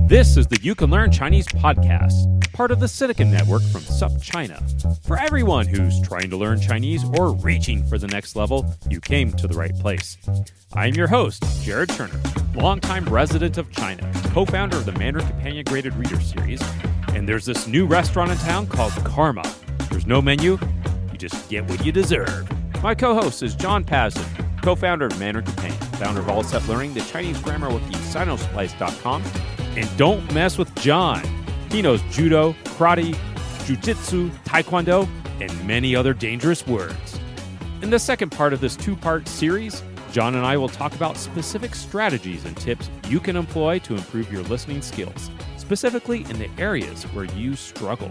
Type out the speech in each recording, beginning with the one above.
This is the You Can Learn Chinese podcast, part of the Silicon Network from SupChina. For everyone who's trying to learn Chinese or reaching for the next level, you came to the right place. I'm your host, Jared Turner, longtime resident of China, co-founder of the Mandarin Companion Graded Reader Series, and there's this new restaurant in town called Karma. There's no menu, you just get what you deserve. My co-host is John Pasden, co-founder of Mandarin Companion, founder of All Set Learning, the Chinese Grammar Wiki, Sinosplice.com, and don't mess with John. He knows judo, karate, jujitsu, taekwondo, and many other dangerous words. In the second part of this two-part series, John and I will talk about specific strategies and tips you can employ to improve your listening skills, specifically in the areas where you struggle.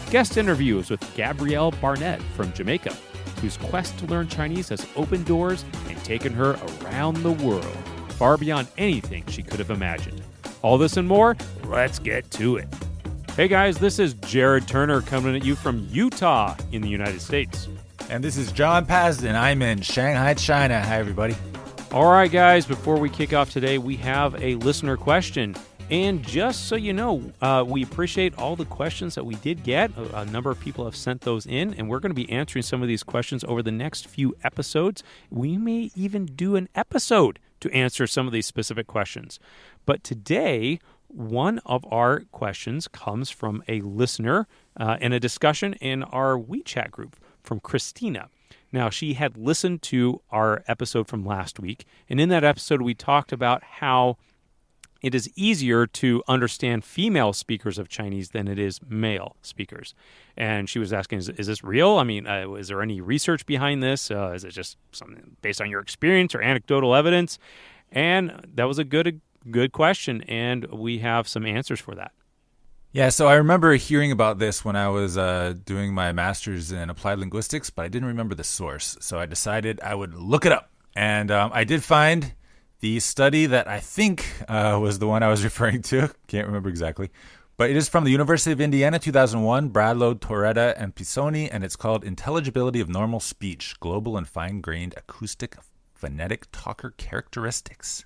Guest interviews with Gabrielle Barnett from Jamaica, whose quest to learn Chinese has opened doors and taken her around the world, far beyond anything she could have imagined. All this and more, let's get to it. Hey guys, this is Jared Turner coming at you from Utah in the United States. And this is John Pasden. I'm in Shanghai, China. Hi, everybody. All right, guys, before we kick off today, we have a listener question. And just so you know, we appreciate all the questions that we did get. A number of people have sent those in, and we're going to be answering some of these questions over the next few episodes. We may even do an episode to answer some of these specific questions. But today, one of our questions comes from a listener in a discussion in our WeChat group from Christina. Now, she had listened to our episode from last week, and in that episode, we talked about how it is easier to understand female speakers of Chinese than it is male speakers. And she was asking, is this real? I mean, is there any research behind this? Is it just something based on your experience or anecdotal evidence? And that was a good question, and we have some answers for that. Yeah, so I remember hearing about this when I was doing my master's in applied linguistics, but I didn't remember the source. So I decided I would look it up. And I did find the study that I think was the one I was referring to. Can't remember exactly. But it is from the University of Indiana, 2001, Bradlow, Torretta, and Pisoni, and it's called Intelligibility of Normal Speech, Global and Fine-Grained Acoustic-Phonetic Talker Characteristics.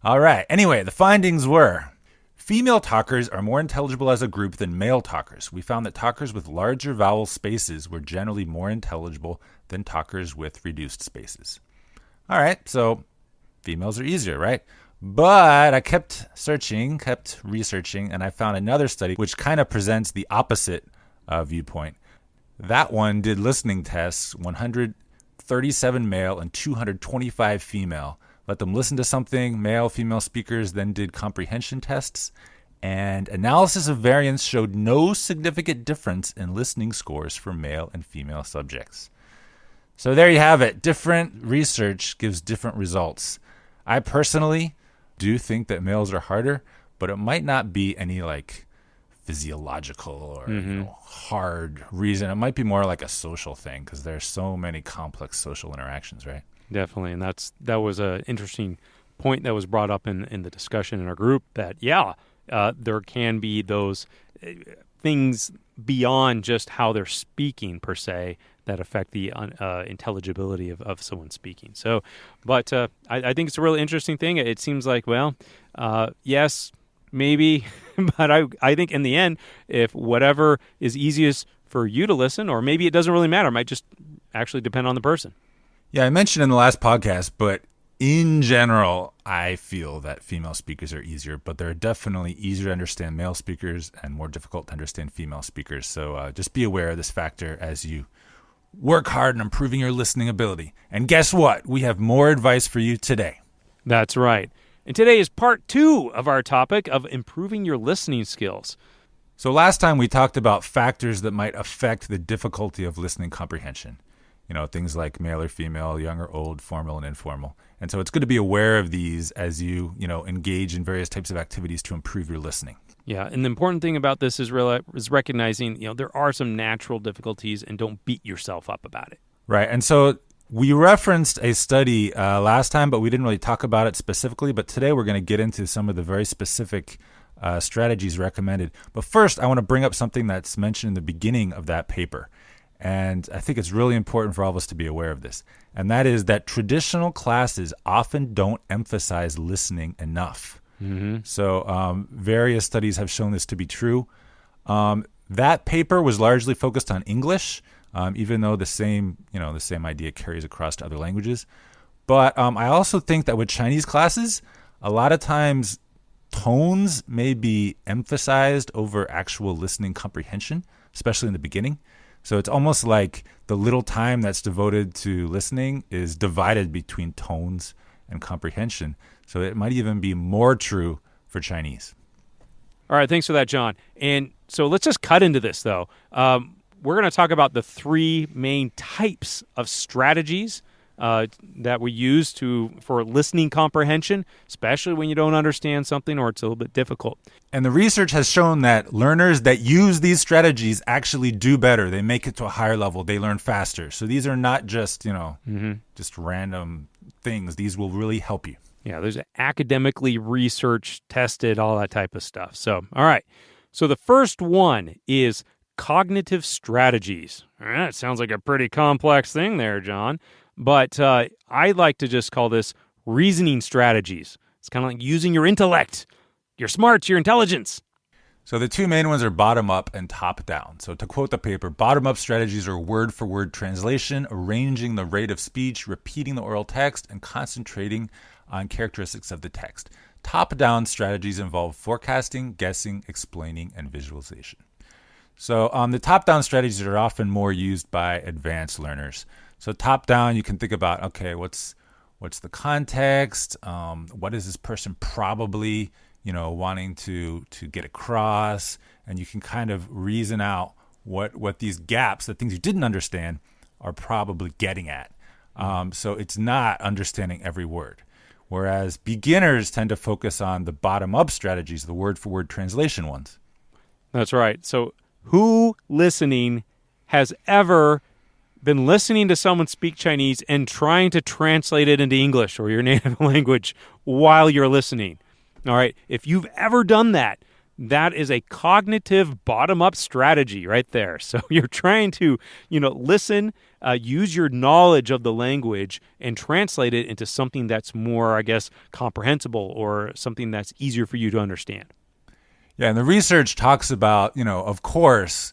All right. Anyway, the findings were female talkers are more intelligible as a group than male talkers. We found that talkers with larger vowel spaces were generally more intelligible than talkers with reduced spaces. All right. So females are easier, right? But I kept researching, and I found another study which kind of presents the opposite viewpoint. That one did listening tests, 137 male and 225 female. Let them listen to something, male, female speakers, then did comprehension tests. And analysis of variance showed no significant difference in listening scores for male and female subjects. So there you have it. Different research gives different results. I personally do think that males are harder, but it might not be any like physiological or hard reason. It might be more like a social thing because there's so many complex social interactions, right? Definitely, and that was an interesting point that was brought up in the discussion in our group that, there can be those things beyond just how they're speaking per se that affect the intelligibility of someone speaking. So, but I think it's a really interesting thing. It seems like, yes, maybe, but I think in the end, if whatever is easiest for you to listen, or maybe it doesn't really matter, it might just actually depend on the person. Yeah, I mentioned in the last podcast, but in general, I feel that female speakers are easier, but they're definitely easier to understand male speakers and more difficult to understand female speakers. So just be aware of this factor as you work hard on improving your listening ability. And guess what? We have more advice for you today. That's right. And today is part 2 of our topic of improving your listening skills. So last time we talked about factors that might affect the difficulty of listening comprehension. You know, things like male or female, young or old, formal and informal. And so it's good to be aware of these as you engage in various types of activities to improve your listening. Yeah, and the important thing about this is recognizing, there are some natural difficulties and don't beat yourself up about it. Right, and so we referenced a study last time, but we didn't really talk about it specifically. But today we're going to get into some of the very specific strategies recommended. But first, I want to bring up something that's mentioned in the beginning of that paper. And I think it's really important for all of us to be aware of this. And that is that traditional classes often don't emphasize listening enough. So various studies have shown this to be true. That paper was largely focused on English, even though the same idea carries across to other languages. But I also think that with Chinese classes, a lot of times tones may be emphasized over actual listening comprehension, especially in the beginning. So it's almost like the little time that's devoted to listening is divided between tones and comprehension. So it might even be more true for Chinese. All right, thanks for that, John. And so let's just cut into this, though. We're going to talk about the three main types of strategies that we use for listening comprehension, especially when you don't understand something or it's a little bit difficult. And the research has shown that learners that use these strategies actually do better. They make it to a higher level. They learn faster. So these are not just, just random things. These will really help you. Yeah, there's academically researched, tested, all that type of stuff. So, all right. So the first one is cognitive strategies. That sounds like a pretty complex thing there, John. But I like to just call this reasoning strategies. It's kind of like using your intellect, your smarts, your intelligence. So the two main ones are bottom-up and top-down. So to quote the paper, bottom-up strategies are word-for-word translation, arranging the rate of speech, repeating the oral text, and concentrating on characteristics of the text. Top-down strategies involve forecasting, guessing, explaining, and visualization. So the top-down strategies are often more used by advanced learners. So top-down, you can think about, okay, what's the context? What is this person probably, wanting to get across? And you can kind of reason out what these gaps, the things you didn't understand, are probably getting at. So it's not understanding every word. Whereas beginners tend to focus on the bottom-up strategies, the word-for-word translation ones. That's right. So who listening has ever been listening to someone speak Chinese and trying to translate it into English or your native language while you're listening? All right. If you've ever done that, that is a cognitive bottom-up strategy right there. So you're trying to, listen, use your knowledge of the language and translate it into something that's more, I guess, comprehensible or something that's easier for you to understand. Yeah, and the research talks about, of course,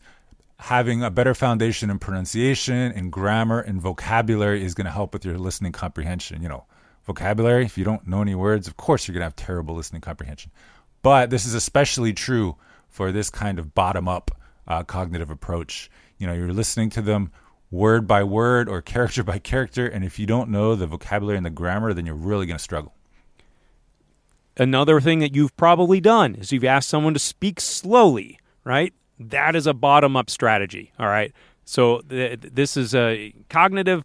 having a better foundation in pronunciation and grammar and vocabulary is going to help with your listening comprehension. Vocabulary, if you don't know any words, of course you're going to have terrible listening comprehension. But this is especially true for this kind of bottom-up cognitive approach. You're listening to them word by word or character by character, and if you don't know the vocabulary and the grammar, then you're really going to struggle. Another thing that you've probably done is you've asked someone to speak slowly, right? That is a bottom-up strategy, all right? So this is a cognitive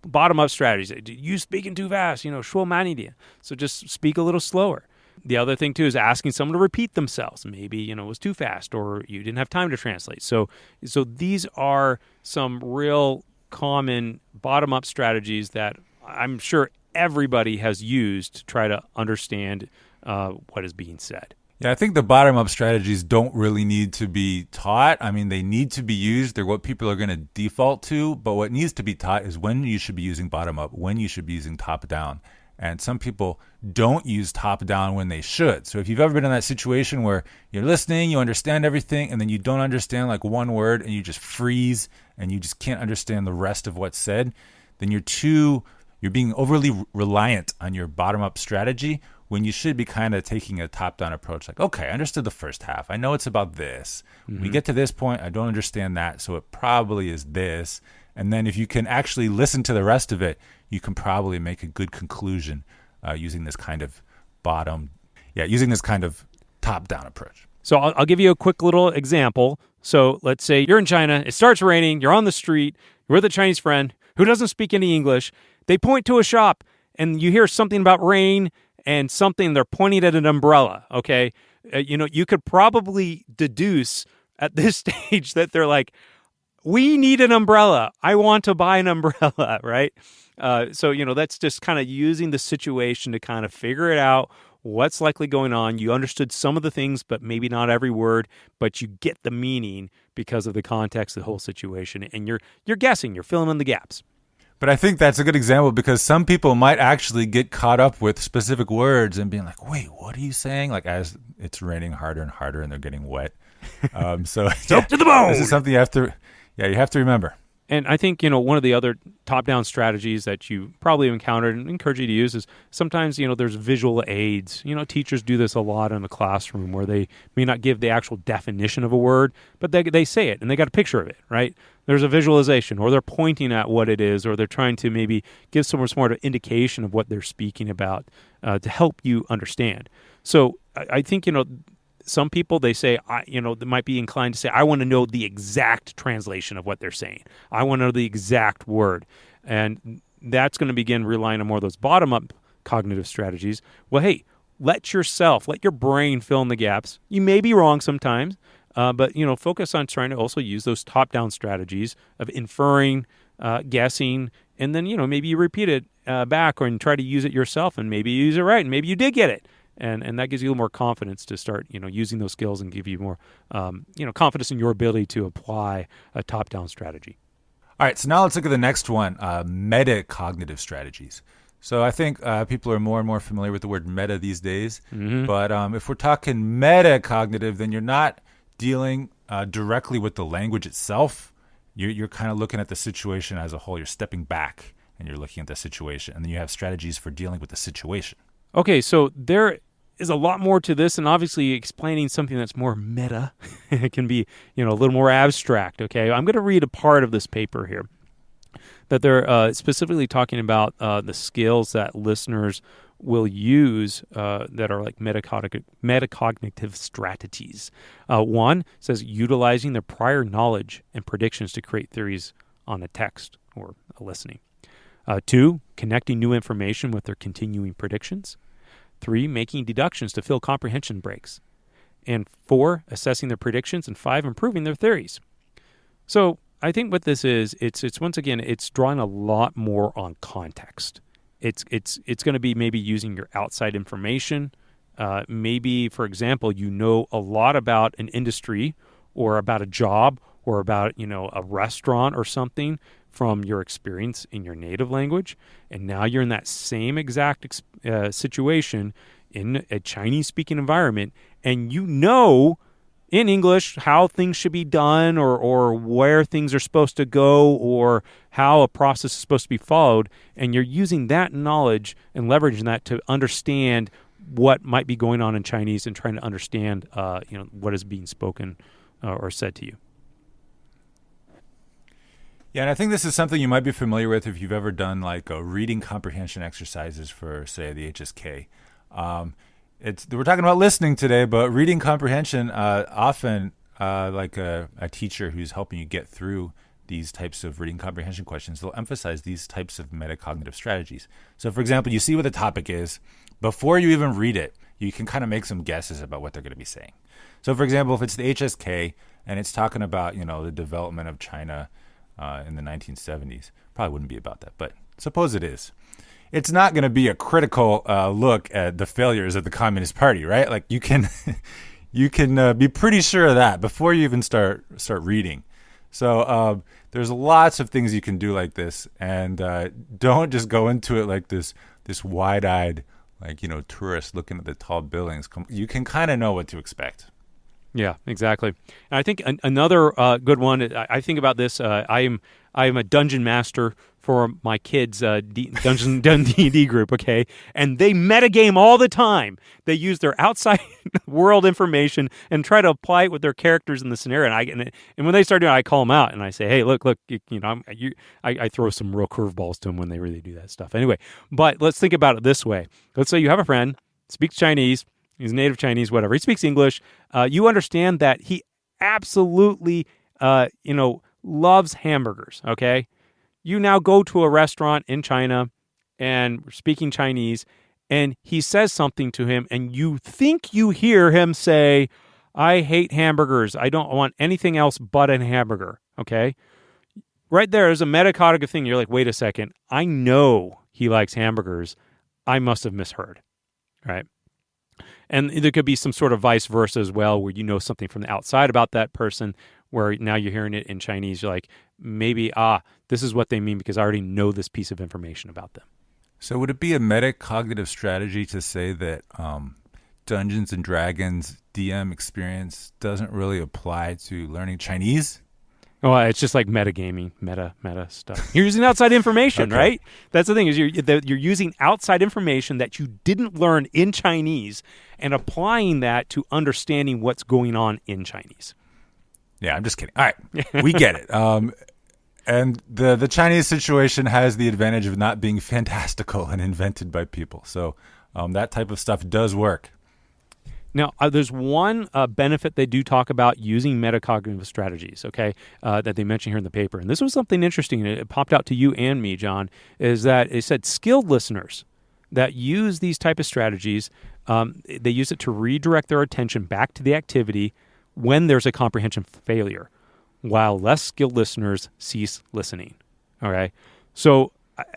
bottom-up strategy. You speaking too fast, 说慢一点. So just speak a little slower. The other thing, too, is asking someone to repeat themselves. Maybe, it was too fast or you didn't have time to translate. So these are some real common bottom-up strategies that I'm sure everybody has used to try to understand what is being said. Yeah, I think the bottom-up strategies don't really need to be taught. I mean, they need to be used. They're what people are going to default to. But what needs to be taught is when you should be using bottom-up, when you should be using top-down. And some people don't use top-down when they should. So if you've ever been in that situation where you're listening, you understand everything, and then you don't understand like one word and you just freeze and you just can't understand the rest of what's said, then you're being overly reliant on your bottom-up strategy when you should be kind of taking a top-down approach. Like, okay, I understood the first half. I know it's about this. Mm-hmm. We get to this point, I don't understand that, so it probably is this. And then if you can actually listen to the rest of it, you can probably make a good conclusion using this kind of top-down approach. So I'll give you a quick little example. So let's say you're in China, it starts raining, you're on the street, you're with a Chinese friend who doesn't speak any English. They point to a shop and you hear something about rain and something, they're pointing at an umbrella, okay? You could probably deduce at this stage that they're like, we need an umbrella. I want to buy an umbrella, right? So that's just kind of using the situation to kind of figure it out, what's likely going on. You understood some of the things, but maybe not every word, but you get the meaning because of the context of the whole situation, and you're guessing, you're filling in the gaps. But I think that's a good example because some people might actually get caught up with specific words and being like, wait, what are you saying? Like as it's raining harder and harder and they're getting wet. So Soap to the bone. This is something you have to remember. And I think, one of the other top-down strategies that you probably have encountered and encourage you to use is sometimes, there's visual aids. Teachers do this a lot in the classroom where they may not give the actual definition of a word, but they say it and they got a picture of it, right? There's a visualization, or they're pointing at what it is, or they're trying to maybe give someone sort of indication of what they're speaking about to help you understand. So I think, some people, they say, they might be inclined to say, I want to know the exact translation of what they're saying. I want to know the exact word. And that's going to begin relying on more of those bottom-up cognitive strategies. Well, hey, let your brain fill in the gaps. You may be wrong sometimes, but, focus on trying to also use those top-down strategies of inferring, guessing, and then, maybe you repeat it back and try to use it yourself, and maybe you use it right, and maybe you did get it. And that gives you a little more confidence to start, using those skills and give you more, confidence in your ability to apply a top-down strategy. All right, so now let's look at the next one, metacognitive strategies. So I think people are more and more familiar with the word meta these days. Mm-hmm. But if we're talking metacognitive, then you're not dealing directly with the language itself. You're kind of looking at the situation as a whole. You're stepping back and you're looking at the situation. And then you have strategies for dealing with the situation. Okay, so there is a lot more to this, and obviously explaining something that's more meta it can be, a little more abstract, okay? I'm going to read a part of this paper here that they're specifically talking about the skills that listeners will use that are like metacognitive strategies. One says utilizing their prior knowledge and predictions to create theories on a text or a listening. 2, connecting new information with their continuing predictions. 3, making deductions to fill comprehension breaks. And 4, assessing their predictions. And 5, improving their theories. So I think what this is, it's once again, it's drawing a lot more on context. It's going to be maybe using your outside information. Maybe, for example, a lot about an industry or about a job or about, a restaurant or something from your experience in your native language, and now you're in that same exact situation in a Chinese-speaking environment, and in English how things should be done or where things are supposed to go or how a process is supposed to be followed, and you're using that knowledge and leveraging that to understand what might be going on in Chinese and trying to understand what is being spoken or said to you. Yeah, and I think this is something you might be familiar with if you've ever done like reading comprehension exercises for, say, the HSK. We're talking about listening today, but reading comprehension often, like a teacher who's helping you get through these types of reading comprehension questions, they'll emphasize these types of metacognitive strategies. So, for example, you see what the topic is. Before you even read it, you can kind of make some guesses about what they're going to be saying. So, for example, if it's the HSK and it's talking about, the development of China in the 1970s. Probably wouldn't be about that, but suppose it is. It's not going to be a critical look at the failures of the Communist Party, right? Like you can be pretty sure of that before you even start reading. So there's lots of things you can do like this, and don't just go into it like this wide-eyed, tourist looking at the tall buildings. You can kind of know what to expect. Yeah, exactly. And I think another good one, I think about this, I am a dungeon master for my kids' Dungeon D&D group, okay? And they metagame all the time. They use their outside world information and try to apply it with their characters in the scenario. And when they start doing it, I call them out and I say, hey, look, I throw some real curveballs to them when they really do that stuff. Anyway, but let's think about it this way. Let's say you have a friend, speaks Chinese, he's native Chinese, whatever. He speaks English. You understand that he absolutely, loves hamburgers, okay? You now go to a restaurant in China and we're speaking Chinese, and he says something to him, and you think you hear him say, I hate hamburgers. I don't want anything else but a hamburger, okay? Right there is a metacognitive thing. You're like, wait a second. I know he likes hamburgers. I must have misheard, right? And there could be some sort of vice versa as well, where you know something from the outside about that person, where now you're hearing it in Chinese. You're like, maybe, this is what they mean because I already know this piece of information about them. So would it be a metacognitive strategy to say that Dungeons and Dragons DM experience doesn't really apply to learning Chinese? Oh, it's just like metagaming, meta stuff. You're using outside information, Okay. right? That's the thing is you're using outside information that you didn't learn in Chinese and applying that to understanding what's going on in Chinese. Yeah, I'm just kidding. All right, we get it. And the Chinese situation has the advantage of not being fantastical and invented by people. So that type of stuff does work. Now, there's one benefit they do talk about using metacognitive strategies, okay, that they mention here in the paper. And this was something interesting, and it popped out to you and me, John, is that it said skilled listeners that use these type of strategies, they use it to redirect their attention back to the activity when there's a comprehension failure, while less skilled listeners cease listening, all right? So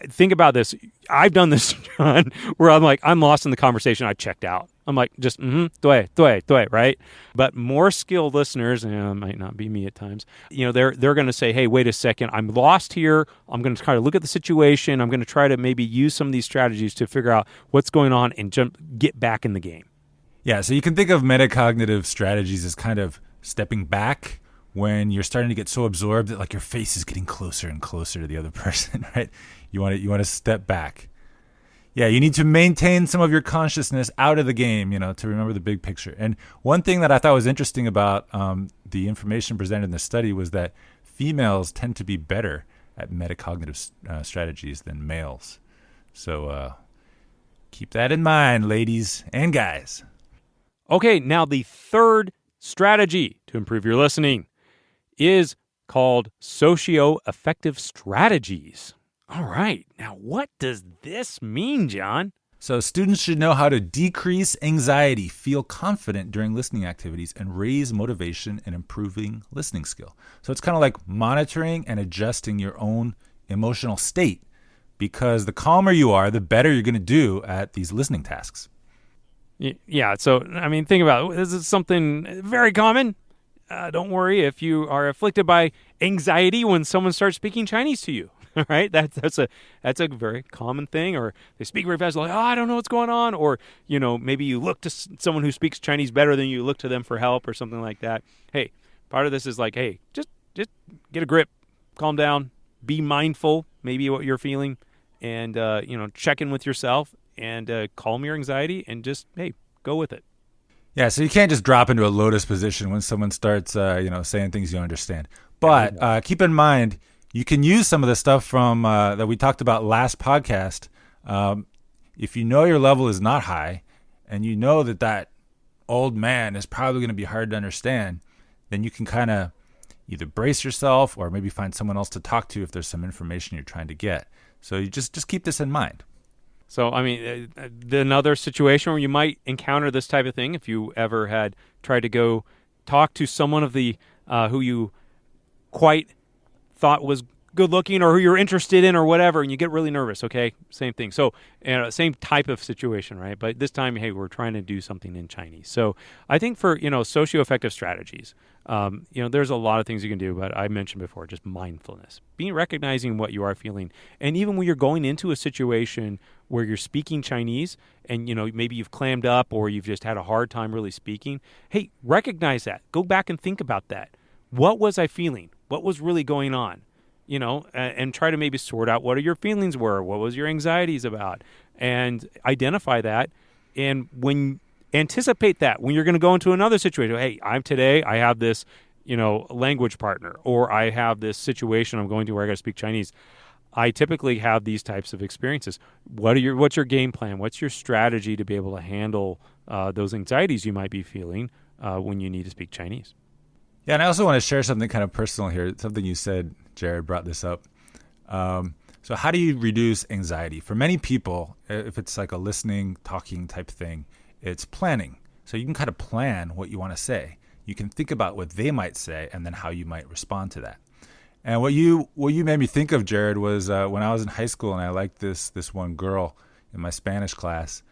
think about this. I've done this, John, where I'm lost in the conversation. I checked out. I'm like, just, dui, right? But more skilled listeners, and it might not be me at times, they're going to say, hey, wait a second, I'm lost here. I'm going to try to look at the situation. I'm going to try to maybe use some of these strategies to figure out what's going on and get back in the game. Yeah, so you can think of metacognitive strategies as kind of stepping back when you're starting to get so absorbed that like your face is getting closer and closer to the other person, right? You want to step back. Yeah, you need to maintain some of your consciousness out of the game, to remember the big picture. And one thing that I thought was interesting about the information presented in the study was that females tend to be better at metacognitive strategies than males. So keep that in mind, ladies and guys. Okay, now the third strategy to improve your listening is called socio-affective strategies. All right. Now, what does this mean, John? So students should know how to decrease anxiety, feel confident during listening activities, and raise motivation and improving listening skill. So it's kind of like monitoring and adjusting your own emotional state, because the calmer you are, the better you're going to do at these listening tasks. Yeah. So, think about it. This is something very common. Don't worry if you are afflicted by anxiety when someone starts speaking Chinese to you. All right, that's a very common thing. Or they speak very fast, like, I don't know what's going on. Or maybe you look to someone who speaks Chinese better than you look to them for help or something like that. Hey, part of this is like, hey, just get a grip, calm down, be mindful, maybe what you're feeling, and check in with yourself and calm your anxiety and just go with it. Yeah, so you can't just drop into a lotus position when someone starts saying things you don't understand. But keep in mind, you can use some of the stuff from that we talked about last podcast. If you know your level is not high and you know that old man is probably going to be hard to understand, then you can kind of either brace yourself or maybe find someone else to talk to if there's some information you're trying to get. So you just keep this in mind. So, another situation where you might encounter this type of thing, if you ever had tried to go talk to someone of the who you quite thought was good looking or who you're interested in or whatever, and you get really nervous, okay? Same thing. So, same type of situation, right? But this time, hey, we're trying to do something in Chinese. So I think for, socio-affective strategies, there's a lot of things you can do, but I mentioned before, just mindfulness, recognizing what you are feeling. And even when you're going into a situation where you're speaking Chinese and, maybe you've clammed up or you've just had a hard time really speaking, hey, recognize that. Go back and think about that. What was I feeling? What was really going on? And try to maybe sort out what your feelings were. What was your anxieties about? And identify that. And anticipate that when you're going to go into another situation. Hey, I have this, language partner, or I have this situation I'm going to where I got to speak Chinese. I typically have these types of experiences. What's your game plan? What's your strategy to be able to handle those anxieties you might be feeling when you need to speak Chinese? Yeah, and I also want to share something kind of personal here. Something you said, Jared, brought this up. So how do you reduce anxiety? For many people, if it's like a listening, talking type thing, it's planning. So you can kind of plan what you want to say. You can think about what they might say and then how you might respond to that. And what you made me think of, Jared, was when I was in high school and I liked this one girl in my Spanish class,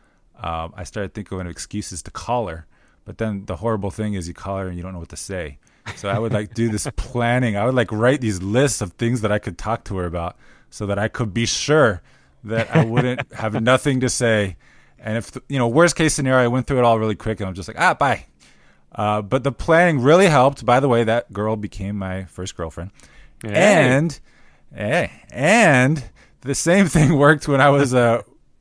I started thinking of excuses to call her. But then the horrible thing is you call her and you don't know what to say. So I would like do this planning. I would like write these lists of things that I could talk to her about so that I could be sure that I wouldn't have nothing to say. And if, worst case scenario, I went through it all really quick and I'm just like, bye. But the planning really helped. By the way, that girl became my first girlfriend. Hey. And the same thing worked when I was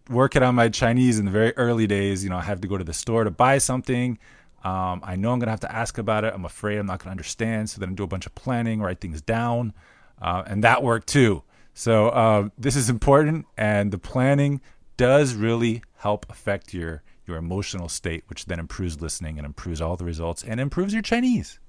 working on my Chinese in the very early days. I had to go to the store to buy something. I know I'm going to have to ask about it. I'm afraid I'm not going to understand. So then I do a bunch of planning, write things down. And that worked too. So this is important. And the planning does really help affect your emotional state, which then improves listening and improves all the results and improves your Chinese.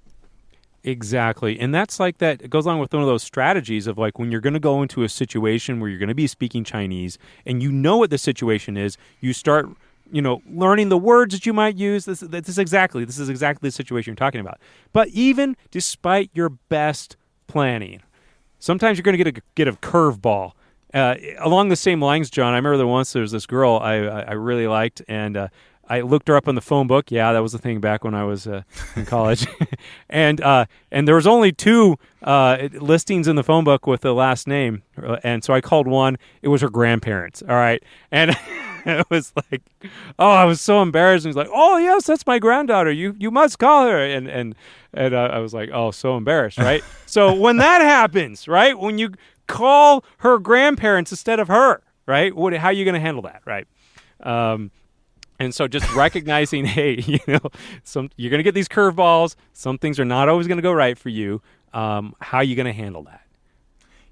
Exactly. And that's like that. It goes along with one of those strategies of like when you're going to go into a situation where you're going to be speaking Chinese and you know what the situation is, you start learning the words that you might use. This is exactly the situation you're talking about. But even despite your best planning, sometimes you're going to get a curveball. Along the same lines, John, I remember that once there was this girl I really liked, and I looked her up in the phone book. Yeah, that was the thing back when I was in college. and there was only 2 listings in the phone book with the last name. And so I called one. It was her grandparents. All right. And it was like, I was so embarrassed. And he's like, oh, yes, that's my granddaughter. You must call her. And I was like, oh, so embarrassed, right? So when that happens, right, when you call her grandparents instead of her, right, how are you going to handle that, right? And so just recognizing, hey, you're going to get these curveballs. Some things are not always going to go right for you. How are you going to handle that?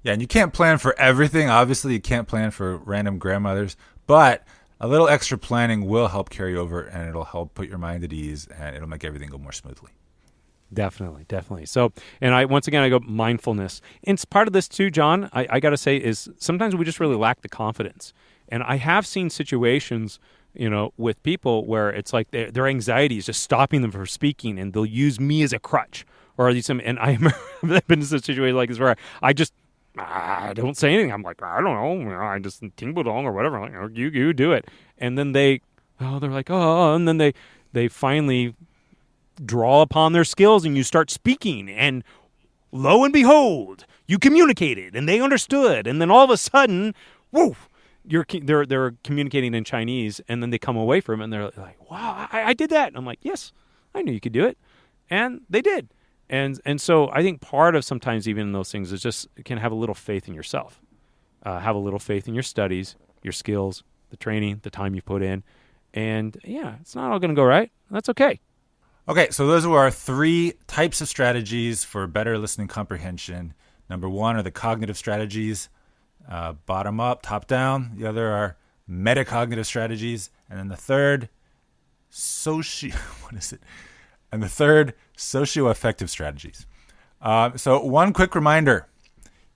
Yeah, and you can't plan for everything. Obviously, you can't plan for random grandmothers, but a little extra planning will help carry over, and it'll help put your mind at ease, and it'll make everything go more smoothly. Definitely. So, and I go mindfulness. And it's part of this too, John, I got to say, is sometimes we just really lack the confidence. And I have seen situations with people where it's like their anxiety is just stopping them from speaking, and they'll use me as a crutch. And I remember I've been in a situation like this where I don't say anything. I'm like, I don't know, I just tingle dong or whatever. I'm like, you do it. And then they're like, and then they finally draw upon their skills, and you start speaking, and lo and behold, you communicated, and they understood, and then all of a sudden, whoa. They're communicating in Chinese, and then they come away from it, and they're like, wow, I did that. And I'm like, yes, I knew you could do it. And they did. And so I think part of sometimes even in those things is just can have a little faith in yourself. Have a little faith in your studies, your skills, the training, the time you put in. And yeah, it's not all going to go right. That's okay. Okay, so those are our 3 types of strategies for better listening comprehension. Number 1 are the cognitive strategies. Bottom up, top down. The other are metacognitive strategies, and then the third, socioaffective strategies. So one quick reminder: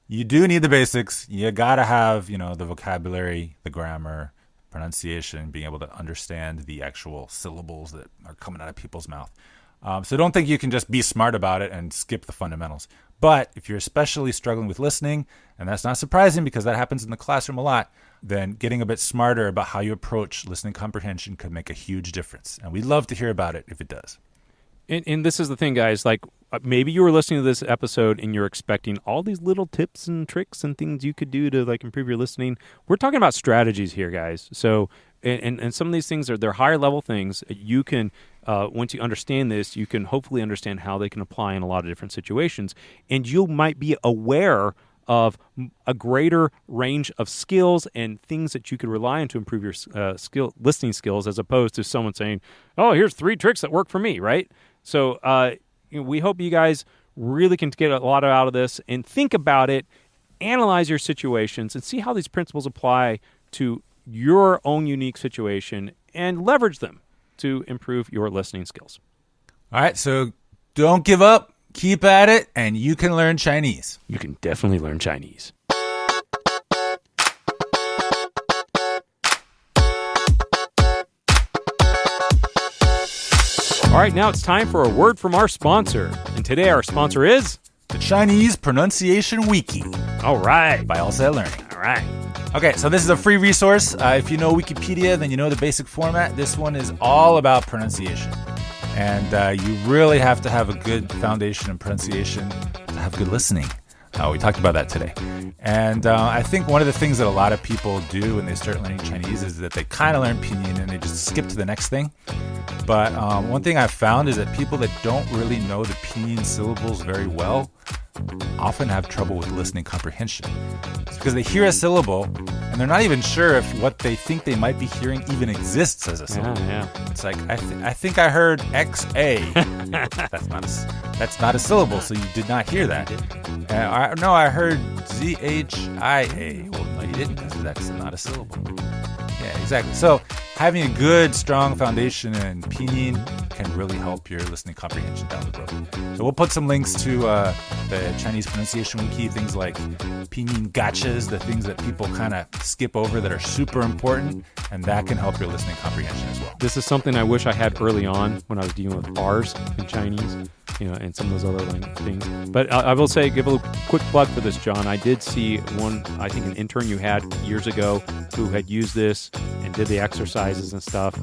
you do need the basics. You gotta have the vocabulary, the grammar, pronunciation, being able to understand the actual syllables that are coming out of people's mouth. So don't think you can just be smart about it and skip the fundamentals. But if you're especially struggling with listening, and that's not surprising because that happens in the classroom a lot, then getting a bit smarter about how you approach listening comprehension could make a huge difference. And we'd love to hear about it if it does. And this is the thing, guys, like maybe you were listening to this episode and you're expecting all these little tips and tricks and things you could do to like improve your listening. We're talking about strategies here, guys. So, and some of these things they're higher level things. You can, once you understand this, you can hopefully understand how they can apply in a lot of different situations. And you might be aware of a greater range of skills and things that you could rely on to improve your listening skills, as opposed to someone saying, oh, here's 3 tricks that work for me, right? So we hope you guys really can get a lot out of this and think about it, analyze your situations, and see how these principles apply to your own unique situation and leverage them to improve your listening skills. All right, so don't give up. Keep at it, and you can learn Chinese. You can definitely learn Chinese. All right, now it's time for a word from our sponsor. And today our sponsor is the Chinese Pronunciation Wiki. All right. By All Set Learning. All right. Okay, so this is a free resource. If you know Wikipedia, then you know the basic format. This one is all about pronunciation. And you really have to have a good foundation in pronunciation to have good listening. We talked about that today. And I think one of the things that a lot of people do when they start learning Chinese is that they kind of learn pinyin and they just skip to the next thing. But one thing I've found is that people that don't really know the pinyin syllables very well often have trouble with listening comprehension. It's because they hear a syllable and they're not even sure if what they think they might be hearing even exists as a syllable. Yeah. It's like, I think I heard XA. That's not a syllable, so you did not hear that. I heard ZHIA. Well, no, you didn't, because that's not a syllable. Yeah, exactly. So having a good, strong foundation in pinyin can really help your listening comprehension down the road. So we'll put some links to the Chinese pronunciation wiki, things like pinyin gotchas, the things that people kind of skip over that are super important, and that can help your listening comprehension as well. This is something I wish I had early on when I was dealing with R's in Chinese, and some of those other things. But I will say, give a quick plug for this, John. I did see an intern you had years ago who had used this and did the exercises and stuff.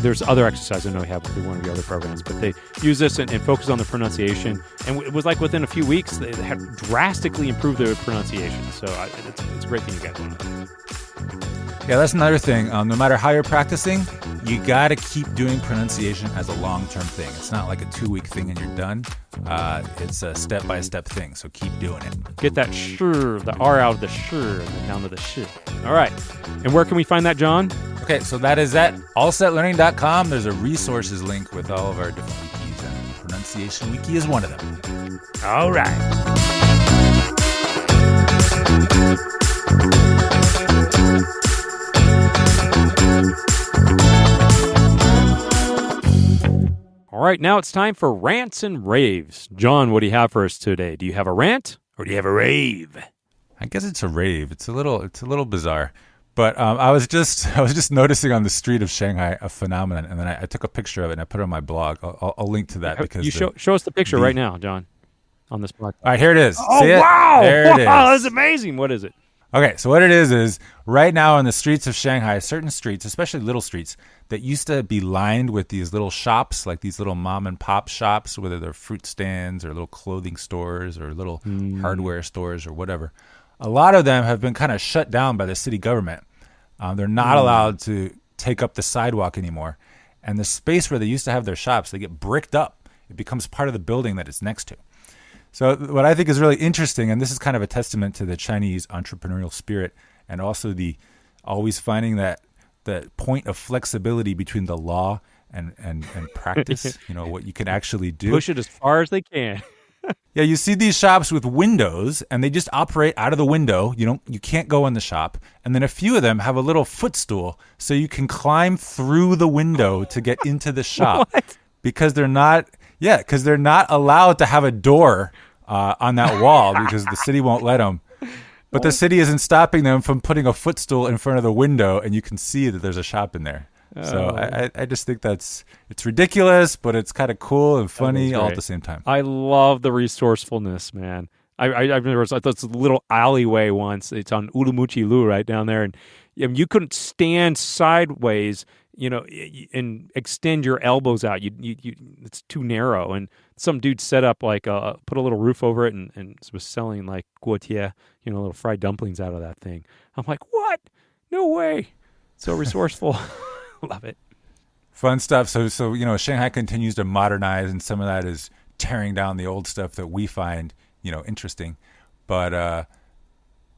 There's other exercises I know you have through one of your other programs, but they use this and focus on the pronunciation. And it was like within a few weeks, they had drastically improved their pronunciation. So it's a great thing you got going on. Yeah, that's another thing. No matter how you're practicing, you got to keep doing pronunciation as a long-term thing. It's not like a 2-week thing and you're done. It's a step-by-step thing, so keep doing it. Get that the R out of the and then down to the sh. All right. And where can we find that, John? Okay, so that is at allsetlearning.com. There's a resources link with all of our different wikis, and Pronunciation Wiki is one of them. All right. All right, now it's time for rants and raves. John, what do you have for us today? Do you have a rant or do you have a rave? I guess it's a rave. It's a little bizarre, but I was just noticing on the street of Shanghai a phenomenon, and then I took a picture of it and I put it on my blog. I'll link to that because you show us the picture right now, John, on this blog. All right, here it is. Oh, see it? Wow! There it is. Wow, that's amazing. What is it? Okay, so what it is right now in the streets of Shanghai, certain streets, especially little streets, that used to be lined with these little shops, like these little mom and pop shops, whether they're fruit stands or little clothing stores or little hardware stores or whatever. A lot of them have been kind of shut down by the city government. They're not allowed to take up the sidewalk anymore. And the space where they used to have their shops, they get bricked up. It becomes part of the building that it's next to. So what I think is really interesting, and this is kind of a testament to the Chinese entrepreneurial spirit and also the always finding that point of flexibility between the law and practice, what you can actually do. Push it as far as they can. Yeah, you see these shops with windows, and they just operate out of the window. You can't go in the shop. And then a few of them have a little footstool, so you can climb through the window to get into the shop. What? Because they're not allowed to have a door on that wall because the city won't let them. But the city isn't stopping them from putting a footstool in front of the window, and you can see that there's a shop in there. So I just think it's ridiculous, but it's kind of cool and funny all at the same time. I love the resourcefulness, man. I remember this little alleyway once. It's on Urumqi Lu right down there, and you couldn't stand sideways, and extend your elbows out. It's too narrow. And some dude set up put a little roof over it and was selling like guotie, little fried dumplings out of that thing. I'm like, what? No way. So resourceful. Love it. Fun stuff. So Shanghai continues to modernize, and some of that is tearing down the old stuff that we find, interesting. But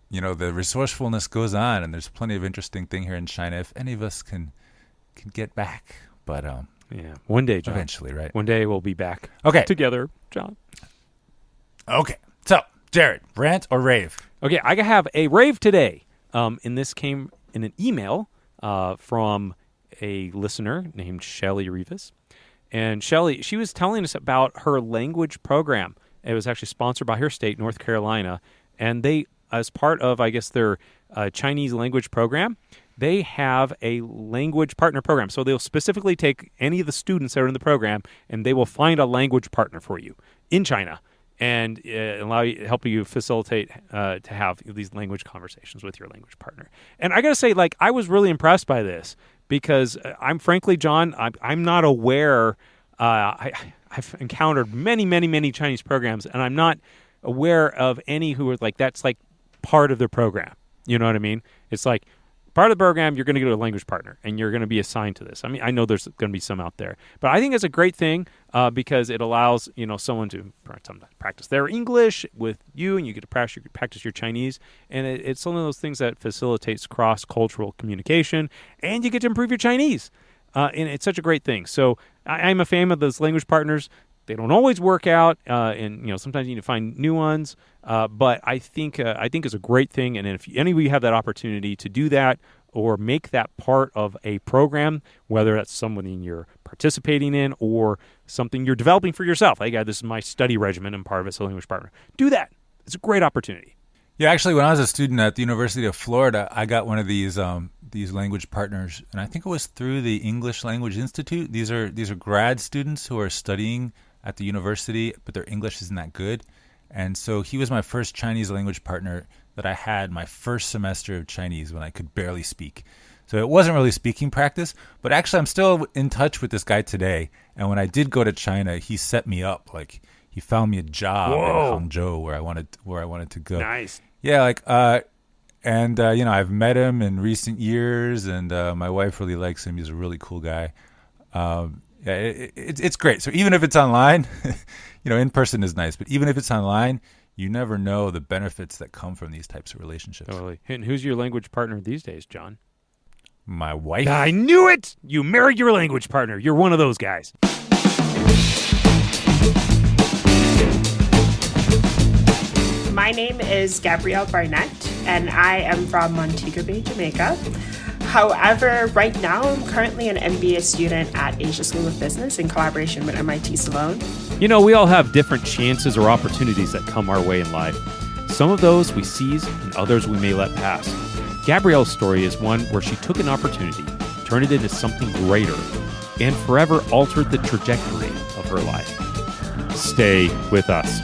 the resourcefulness goes on, and there's plenty of interesting thing here in China. If any of us can get back, but yeah, one day, John. Eventually, right? One day we'll be back. Okay, together, John. Okay, so Jared, rant or rave? Okay, I have a rave today. And this came in an email from a listener named Shelly Rivas. And Shelly, she was telling us about her language program. It was actually sponsored by her state, North Carolina. And they, as part of, I guess, their Chinese language program, they have a language partner program. So they'll specifically take any of the students that are in the program, and they will find a language partner for you in China and help you facilitate to have these language conversations with your language partner. And I got to say, I was really impressed by this because I'm frankly, John, I'm not aware I've encountered many, many, many Chinese programs, and I'm not aware of any who are like that's like part of their program. You know what I mean? It's like part of the program, you're going to go to a language partner, and you're going to be assigned to this. I mean, I know there's going to be some out there, but I think it's a great thing because it allows someone to practice their English with you, and you get to practice your Chinese, and it's one of those things that facilitates cross-cultural communication, and you get to improve your Chinese, and it's such a great thing. So I'm a fan of those language partners. They don't always work out, and sometimes you need to find new ones. But I think it's a great thing, and if any of you have that opportunity to do that or make that part of a program, whether that's something you're participating in or something you're developing for yourself, like this is my study regimen, and part of it's a language partner. Do that. It's a great opportunity. Yeah, actually, when I was a student at the University of Florida, I got one of these language partners, and I think it was through the English Language Institute. These are grad students who are studying at the university, but their English isn't that good. And so he was my first Chinese language partner that I had my first semester of Chinese when I could barely speak. So it wasn't really speaking practice, but actually I'm still in touch with this guy today. And when I did go to China, he set me up. Like he found me a job in Hangzhou where I wanted to go. Nice. Yeah, I've met him in recent years, and my wife really likes him. He's a really cool guy. Yeah, it's great. So even if it's online, in person is nice, but even if it's online, you never know the benefits that come from these types of relationships. Totally. And who's your language partner these days, John? My wife. I knew it! You married your language partner. You're one of those guys. My name is Gabrielle Barnett, and I am from Montego Bay, Jamaica. However, right now, I'm currently an MBA student at Asia School of Business in collaboration with MIT Sloan. We all have different chances or opportunities that come our way in life. Some of those we seize, and others we may let pass. Gabrielle's story is one where she took an opportunity, turned it into something greater, and forever altered the trajectory of her life. Stay with us.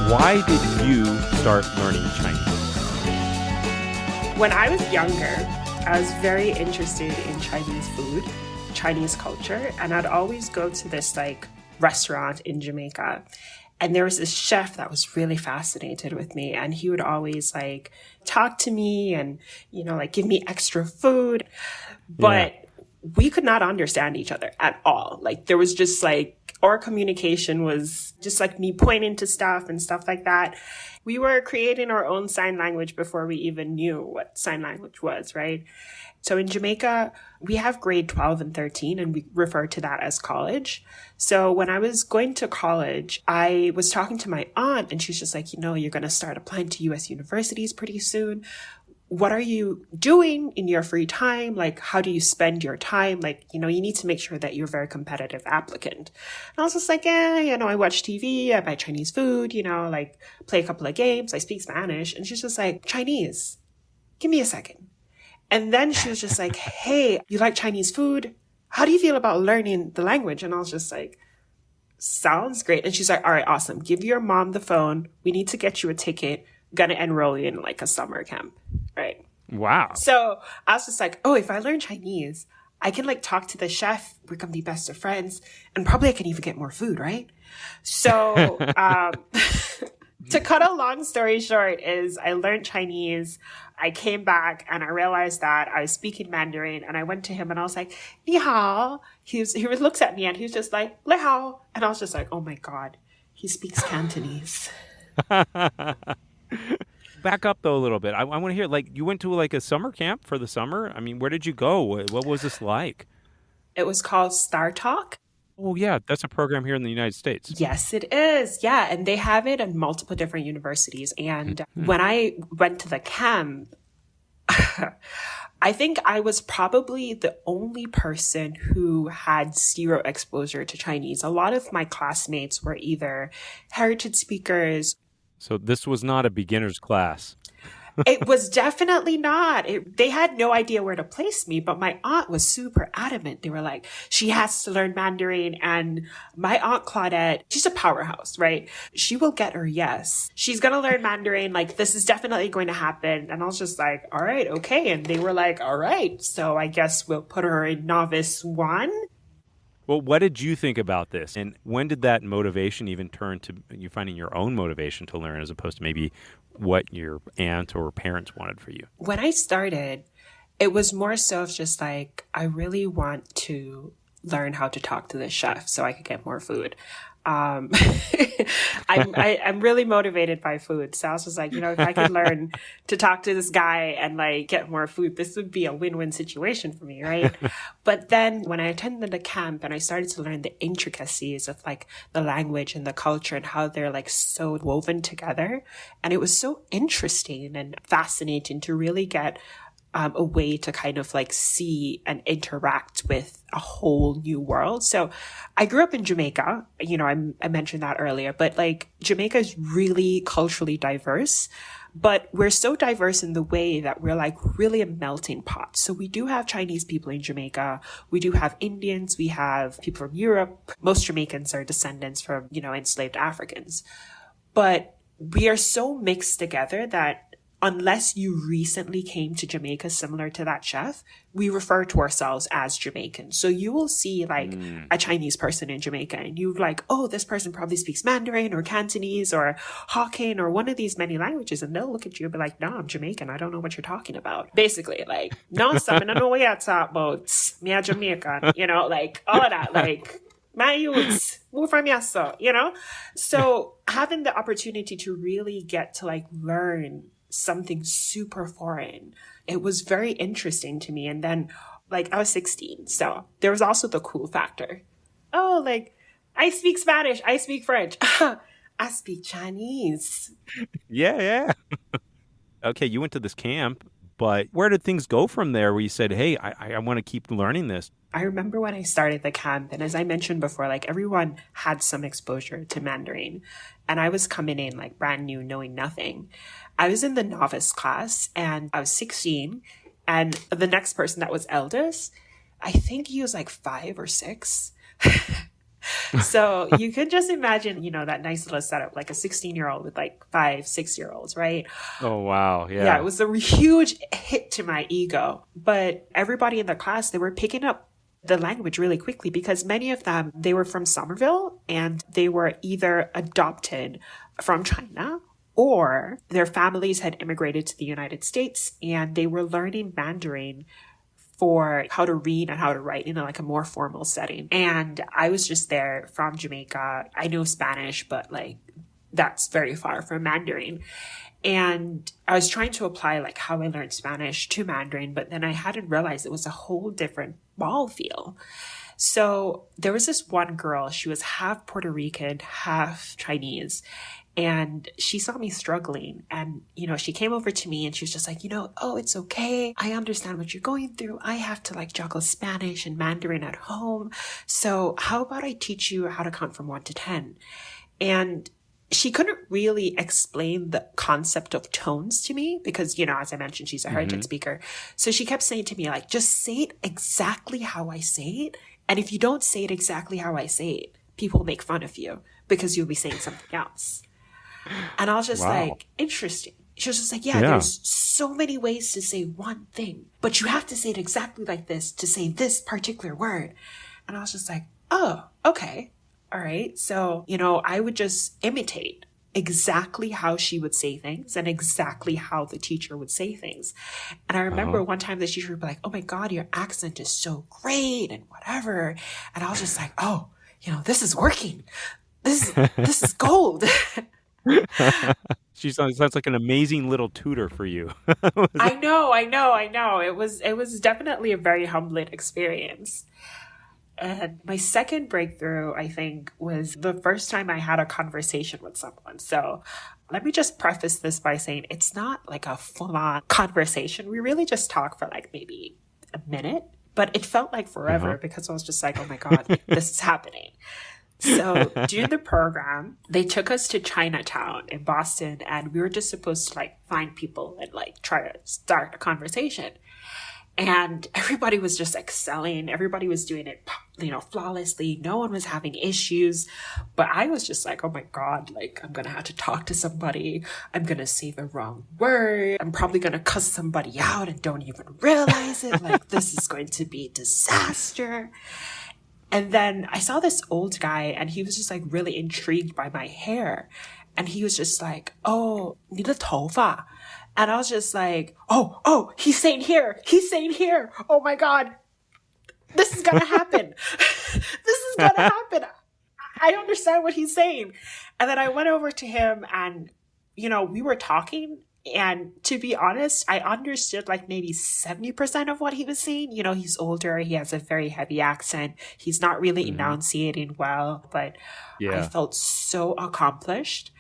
Why did you start learning Chinese? When I was younger, I was very interested in Chinese food, Chinese culture, and I'd always go to this restaurant in Jamaica. And there was this chef that was really fascinated with me, and he would always talk to me and, give me extra food. But we could not understand each other at all. There was just our communication was just me pointing to stuff and stuff like that. We were creating our own sign language before we even knew what sign language was, right? So in Jamaica, we have grade 12 and 13, and we refer to that as college. So when I was going to college, I was talking to my aunt, and she's just you're going to start applying to US universities pretty soon. What are you doing in your free time? How do you spend your time? You need to make sure that you're a very competitive applicant. And I was just I watch TV, I buy Chinese food, play a couple of games, I speak Spanish. And she's just Chinese, give me a second. And then she was just hey, you like Chinese food? How do you feel about learning the language? And I was just sounds great. And she's all right, awesome. Give your mom the phone. We need to get you a ticket. Gonna enroll you in a summer camp, right? Wow. So I was just if I learn Chinese, I can talk to the chef, we can be best of friends, and probably I can even get more food, right? So to cut a long story short is I learned Chinese. I came back and I realized that I was speaking Mandarin, and I went to him and I was ni hao. He looks at me and he was just li hao. And I was just oh my God, he speaks Cantonese. Back up though a little bit. I want to hear you went to a summer camp for the summer. I mean, where did you go? What was this like? It was called Star Talk. Oh yeah, that's a program here in the United States. Yes, it is. Yeah, and they have it at multiple different universities. And when I went to the camp, I think I was probably the only person who had zero exposure to Chinese. A lot of my classmates were either heritage speakers. So this was not a beginner's class. It was definitely not. They had no idea where to place me, but my aunt was super adamant. They were like, she has to learn Mandarin. And my aunt Claudette, she's a powerhouse, right? She will get her yes. She's going to learn Mandarin. Like, this is definitely going to happen. And I was just like, all right, okay. And they were like, all right. So I guess we'll put her in novice 1. Well, what did you think about this? And when did that motivation even turn to you finding your own motivation to learn as opposed to maybe what your aunt or parents wanted for you? When I started, it was more so of just like, I really want to learn how to talk to this chef so I could get more food. I'm really motivated by food. So I was just like, if I could learn to talk to this guy and like get more food, this would be a win-win situation for me, right? But then when I attended the camp and I started to learn the intricacies of like the language and the culture and how they're like so woven together. And it was so interesting and fascinating to really get a way to kind of like see and interact with a whole new world. So I grew up in Jamaica, I mentioned that earlier, but like Jamaica is really culturally diverse, but we're so diverse in the way that we're like really a melting pot. So we do have Chinese people in Jamaica. We do have Indians. We have people from Europe. Most Jamaicans are descendants from, enslaved Africans. But we are so mixed together that unless you recently came to Jamaica similar to that chef, we refer to ourselves as Jamaicans. So you will see like a Chinese person in Jamaica and you're like, oh, this person probably speaks Mandarin or Cantonese or Hokkien or one of these many languages. And they'll look at you and be like, no, I'm Jamaican. I don't know what you're talking about. Basically, like, no, something I don't know what you're talking about. Me a Jamaican, like all of that, like, my youths, move from yasso, So having the opportunity to really get to like learn something super foreign, it was very interesting to me. And then like I was 16, so there was also the cool factor. Oh, like I speak Spanish, I speak French, I speak Chinese. Yeah. Okay, you went to this camp, but where did things go from there where you said, hey, I want to keep learning this? I remember when I started the camp, and as I mentioned before, like everyone had some exposure to Mandarin, and I was coming in like brand new, knowing nothing. I was in the novice class and I was 16, and the next person that was eldest, I think he was like 5 or 6. So you could just imagine, that nice little setup, like a 16-year-old with like 5, 6-year-olds, right? Oh, wow. Yeah. Yeah, it was a huge hit to my ego. But everybody in the class, they were picking up the language really quickly because many of them, they were from Somerville and they were either adopted from China or their families had immigrated to the United States and they were learning Mandarin for how to read and how to write in like a more formal setting. And I was just there from Jamaica. I know Spanish, but like that's very far from Mandarin. And I was trying to apply like how I learned Spanish to Mandarin, but then I hadn't realized it was a whole different ball feel. So there was this one girl, she was half Puerto Rican, half Chinese. And she saw me struggling and, she came over to me and she was just like, oh, it's okay. I understand what you're going through. I have to like juggle Spanish and Mandarin at home. So how about I teach you how to count from 1 to 10? And she couldn't really explain the concept of tones to me because, as I mentioned, she's a heritage speaker. So she kept saying to me, like, just say it exactly how I say it. And if you don't say it exactly how I say it, people make fun of you because you'll be saying something else. And I was just like, interesting. She was just like, yeah, there's so many ways to say one thing, but you have to say it exactly like this to say this particular word. And I was just like, oh, okay. All right. So, I would just imitate exactly how she would say things and exactly how the teacher would say things. And I remember one time the teacher would be like, oh my God, your accent is so great and whatever. And I was just like, oh, this is working. This is gold. She sounds like an amazing little tutor for you. I know. It was definitely a very humbling experience. And my second breakthrough, I think, was the first time I had a conversation with someone. So let me just preface this by saying it's not like a full-on conversation. We really just talk for like maybe a minute, but it felt like forever because I was just like, oh my God, this is happening. So during the program, they took us to Chinatown in Boston, and we were just supposed to like find people and like try to start a conversation. And everybody was just excelling. Everybody was doing it, flawlessly. No one was having issues. But I was just like, oh my God, like, I'm going to have to talk to somebody. I'm going to say the wrong word. I'm probably going to cuss somebody out and don't even realize it. Like, this is going to be a disaster. And then I saw this old guy, and he was just like really intrigued by my hair. And he was just like, oh, 你的头发. And I was just like, oh, he's saying here. Oh my God. This is going to happen. I understand what he's saying. And then I went over to him, and, we were talking. And to be honest, I understood like maybe 70% of what he was saying. He's older. He has a very heavy accent. He's not really enunciating well, but I felt so accomplished.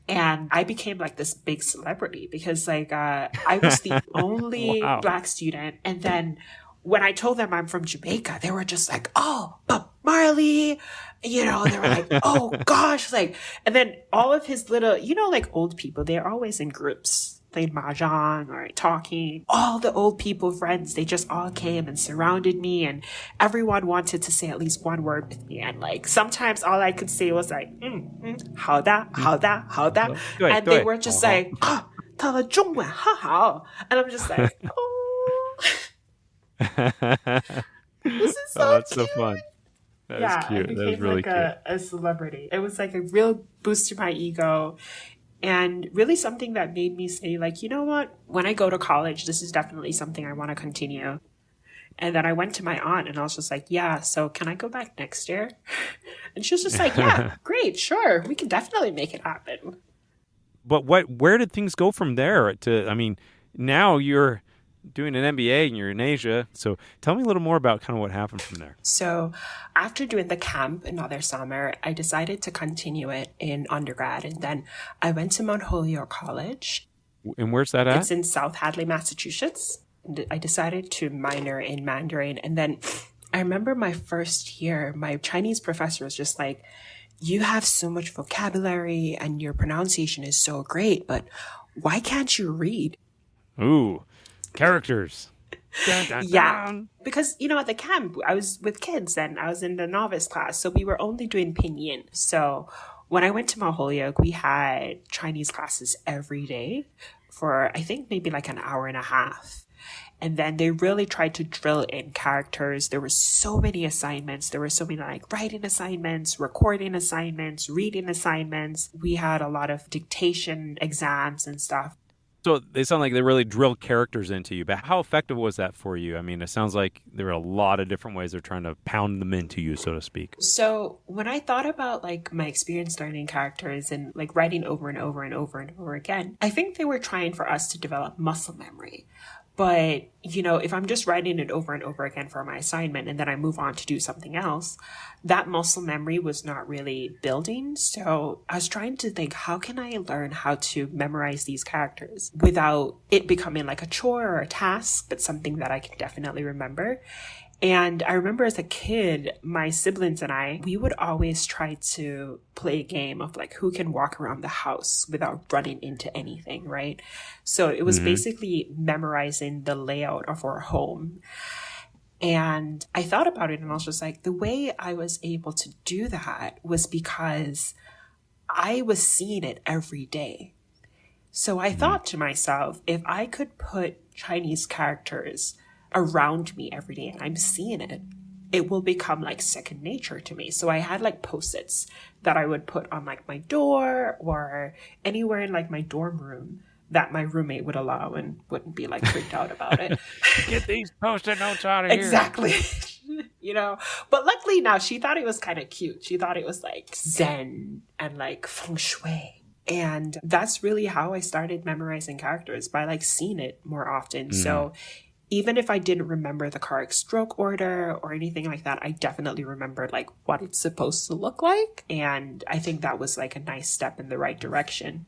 And I became like this big celebrity because like I was the only Black student. And then when I told them I'm from Jamaica, they were just like, oh, Bob Marley. They were like, oh gosh. Like, and then all of his little, like old people, they're always in groups. Played mahjong or talking. All the old people friends, they just all came and surrounded me, and everyone wanted to say at least one word with me. And like sometimes all I could say was like, 好的, 好的, 好的. And they were just like, 他的中文好好. And I'm just like, oh, this is so that's cute. so fun. That is cute. I became That is really like cute. a celebrity. It was like a real boost to my ego. And really something that made me say, like, you know what? When I go to college, this is definitely something I want to continue. And then I went to my aunt and I was just like, yeah, so can I go back next year? And she was just like, yeah, great, sure. We can definitely make it happen. But where did things go from there? Now you're doing an MBA and you're in Asia. So tell me a little more about kind of what happened from there. So after doing the camp another summer, I decided to continue it in undergrad. And then I went to Mount Holyoke College. And where's that at? It's in South Hadley, Massachusetts. And I decided to minor in Mandarin. And then I remember my first year, my Chinese professor was just like, you have so much vocabulary and your pronunciation is so great, but why can't you read? Ooh. Characters. Dun, dun, Yeah, dun. because, at the camp, I was with kids and I was in the novice class. So we were only doing pinyin. So when I went to Mount Holyoke, we had Chinese classes every day for, I think, maybe like an hour and a half. And then they really tried to drill in characters. There were so many assignments. There were so many like writing assignments, recording assignments, reading assignments. We had a lot of dictation exams and stuff. So they sound like they really drilled characters into you. But how effective was that for you? I mean, it sounds like there were a lot of different ways they're trying to pound them into you, so to speak. So when I thought about like my experience learning characters and like writing over and over and over and over again, I think they were trying for us to develop muscle memory. But, if I'm just writing it over and over again for my assignment and then I move on to do something else, that muscle memory was not really building. So I was trying to think, how can I learn how to memorize these characters without it becoming like a chore or a task, but something that I can definitely remember? And I remember as a kid, my siblings and I, we would always try to play a game of like who can walk around the house without running into anything, right? So it was basically memorizing the layout of our home. And I thought about it and I was just like, the way I was able to do that was because I was seeing it every day. So I thought to myself, if I could put Chinese characters around me every day and I'm seeing it, it will become like second nature to me. So I had like post-its that I would put on like my door or anywhere in like my dorm room that my roommate would allow and wouldn't be like freaked out about it. Get these post-it notes out of here. Exactly. But luckily now she thought it was kind of cute. She thought it was like Zen and like feng shui. And that's really how I started memorizing characters, by like seeing it more often. So even if I didn't remember the correct stroke order or anything like that, I definitely remembered like what it's supposed to look like. And I think that was like a nice step in the right direction.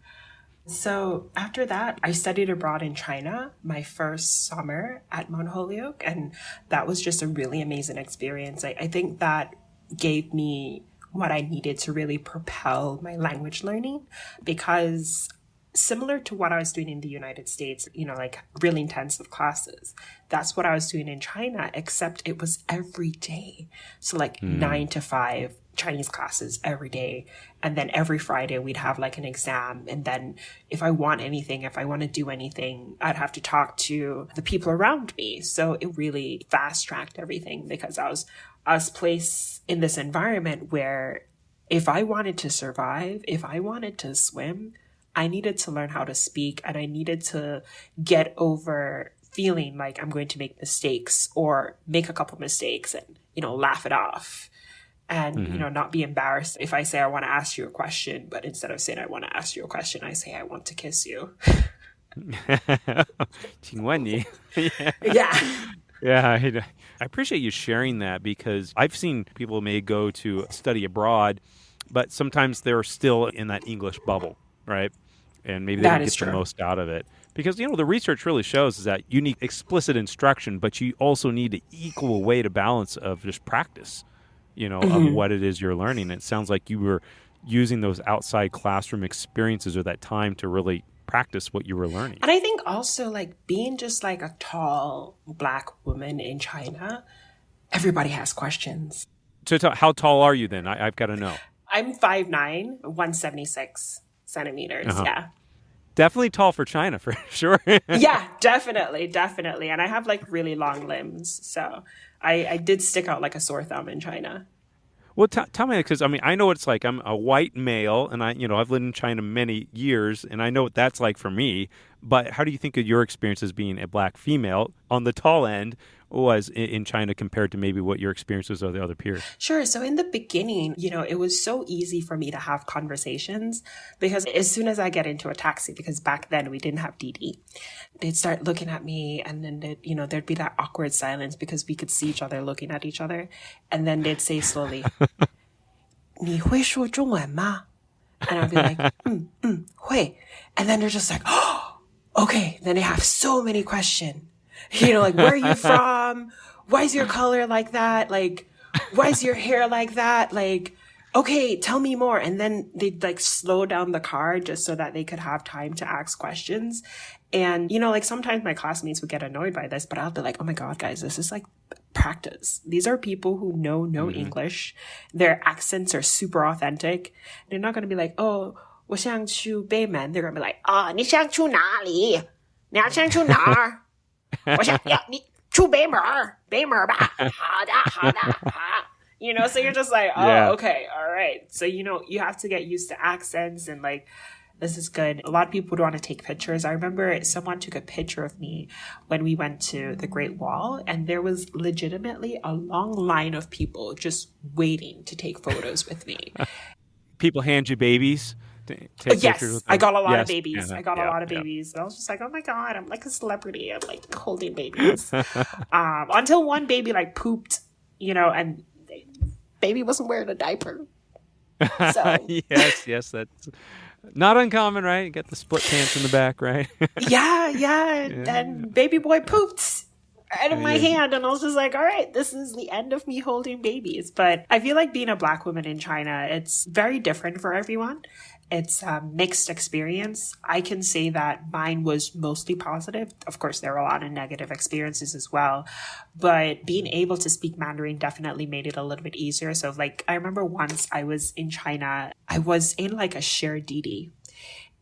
So after that, I studied abroad in China my first summer at Mount Holyoke. And that was just a really amazing experience. I think that gave me what I needed to really propel my language learning, because similar to what I was doing in the United States, like really intensive classes, that's what I was doing in China, except it was every day. So like 9 to 5 Chinese classes every day. And then every Friday we'd have like an exam. And then if I want to do anything, I'd have to talk to the people around me. So it really fast tracked everything, because I was placed in this environment where if I wanted to survive, if I wanted to swim, I needed to learn how to speak, and I needed to get over feeling like I'm going to make mistakes or make a couple mistakes and, laugh it off. And, not be embarrassed if I say I want to ask you a question, but instead of saying I want to ask you a question, I say I want to kiss you. 请问你 Yeah. Yeah, I appreciate you sharing that, because I've seen people may go to study abroad, but sometimes they're still in that English bubble, right? And maybe they don't get the most out of it. Because, the research really shows is that you need explicit instruction, but you also need an equal weight of balance of just practice, of what it is you're learning. It sounds like you were using those outside classroom experiences or that time to really practice what you were learning. And I think also like being just like a tall Black woman in China, everybody has questions. So how tall are you then? I've got to know. I'm 5'9", 176 centimeters. Yeah. Definitely tall for China, for sure. Yeah, definitely. And I have like really long limbs. So I did stick out like a sore thumb in China. Well, tell me, because I know what it's like. I'm a white male, and I've lived in China many years, and I know what that's like for me. But how do you think of your experience as being a Black female on the tall end was in China compared to maybe what your experience was with the other peers? Sure. So in the beginning, it was so easy for me to have conversations, because as soon as I get into a taxi, because back then we didn't have Didi, they'd start looking at me, and then there'd be that awkward silence because we could see each other looking at each other. And then they'd say slowly, 你会说中文吗? And I'd be like, 会. And then they're just like, oh, okay. Then they have so many questions. Like, where are you from? Why is your color like that? Like, why is your hair like that? Like, okay, tell me more. And then they'd like slow down the car just so that they could have time to ask questions. And, like sometimes my classmates would get annoyed by this, but I'll be like, oh my God, guys, this is like practice. These are people who know no English. Their accents are super authentic. They're not going to be like, oh, 我想去北门. They're going to be like, 你想去哪里? 你要想去哪儿? 我想要你出北门吧. 好的. So you're just like, oh, yeah. Okay, all right. So, you have to get used to accents, and like, this is good. A lot of people would want to take pictures. I remember someone took a picture of me when we went to the Great Wall, and there was legitimately a long line of people just waiting to take photos with me. People hand you babies? Yes, I got a lot of babies. I got a lot of babies. I was just like, oh my God, I'm like a celebrity. I'm like holding babies. Until one baby like pooped, and baby wasn't wearing a diaper. So. Yes, that's not uncommon, right? You got the split pants in the back, right? Yeah. And baby boy pooped out of my hand, and I was just like, all right, this is the end of me holding babies. But I feel like being a Black woman in China, it's very different for everyone. It's a mixed experience. I can say that mine was mostly positive. Of course, there are a lot of negative experiences as well. But being able to speak Mandarin definitely made it a little bit easier. So like, I remember once I was in China, I was in like a shared Didi.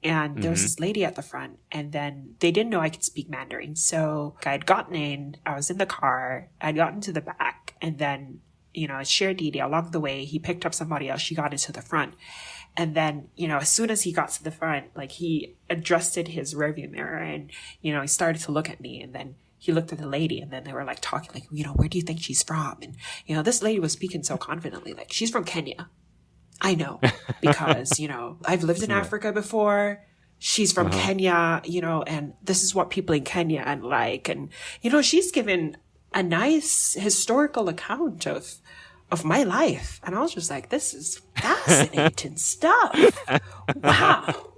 And there was this lady at the front, and then they didn't know I could speak Mandarin. So I had gotten in, I was in the car, I'd gotten to the back, and then, I shared Didi. Along the way, he picked up somebody else. She got into the front. And then, as soon as he got to the front, like he adjusted his rearview mirror, and, he started to look at me, and then he looked at the lady, and then they were like talking like, where do you think she's from? And, this lady was speaking so confidently, like, she's from Kenya. I know, because, I've lived in Africa before. She's from Kenya, and this is what people in Kenya and like, and, she's given a nice historical account of my life. And I was just like, this is fascinating stuff. Wow.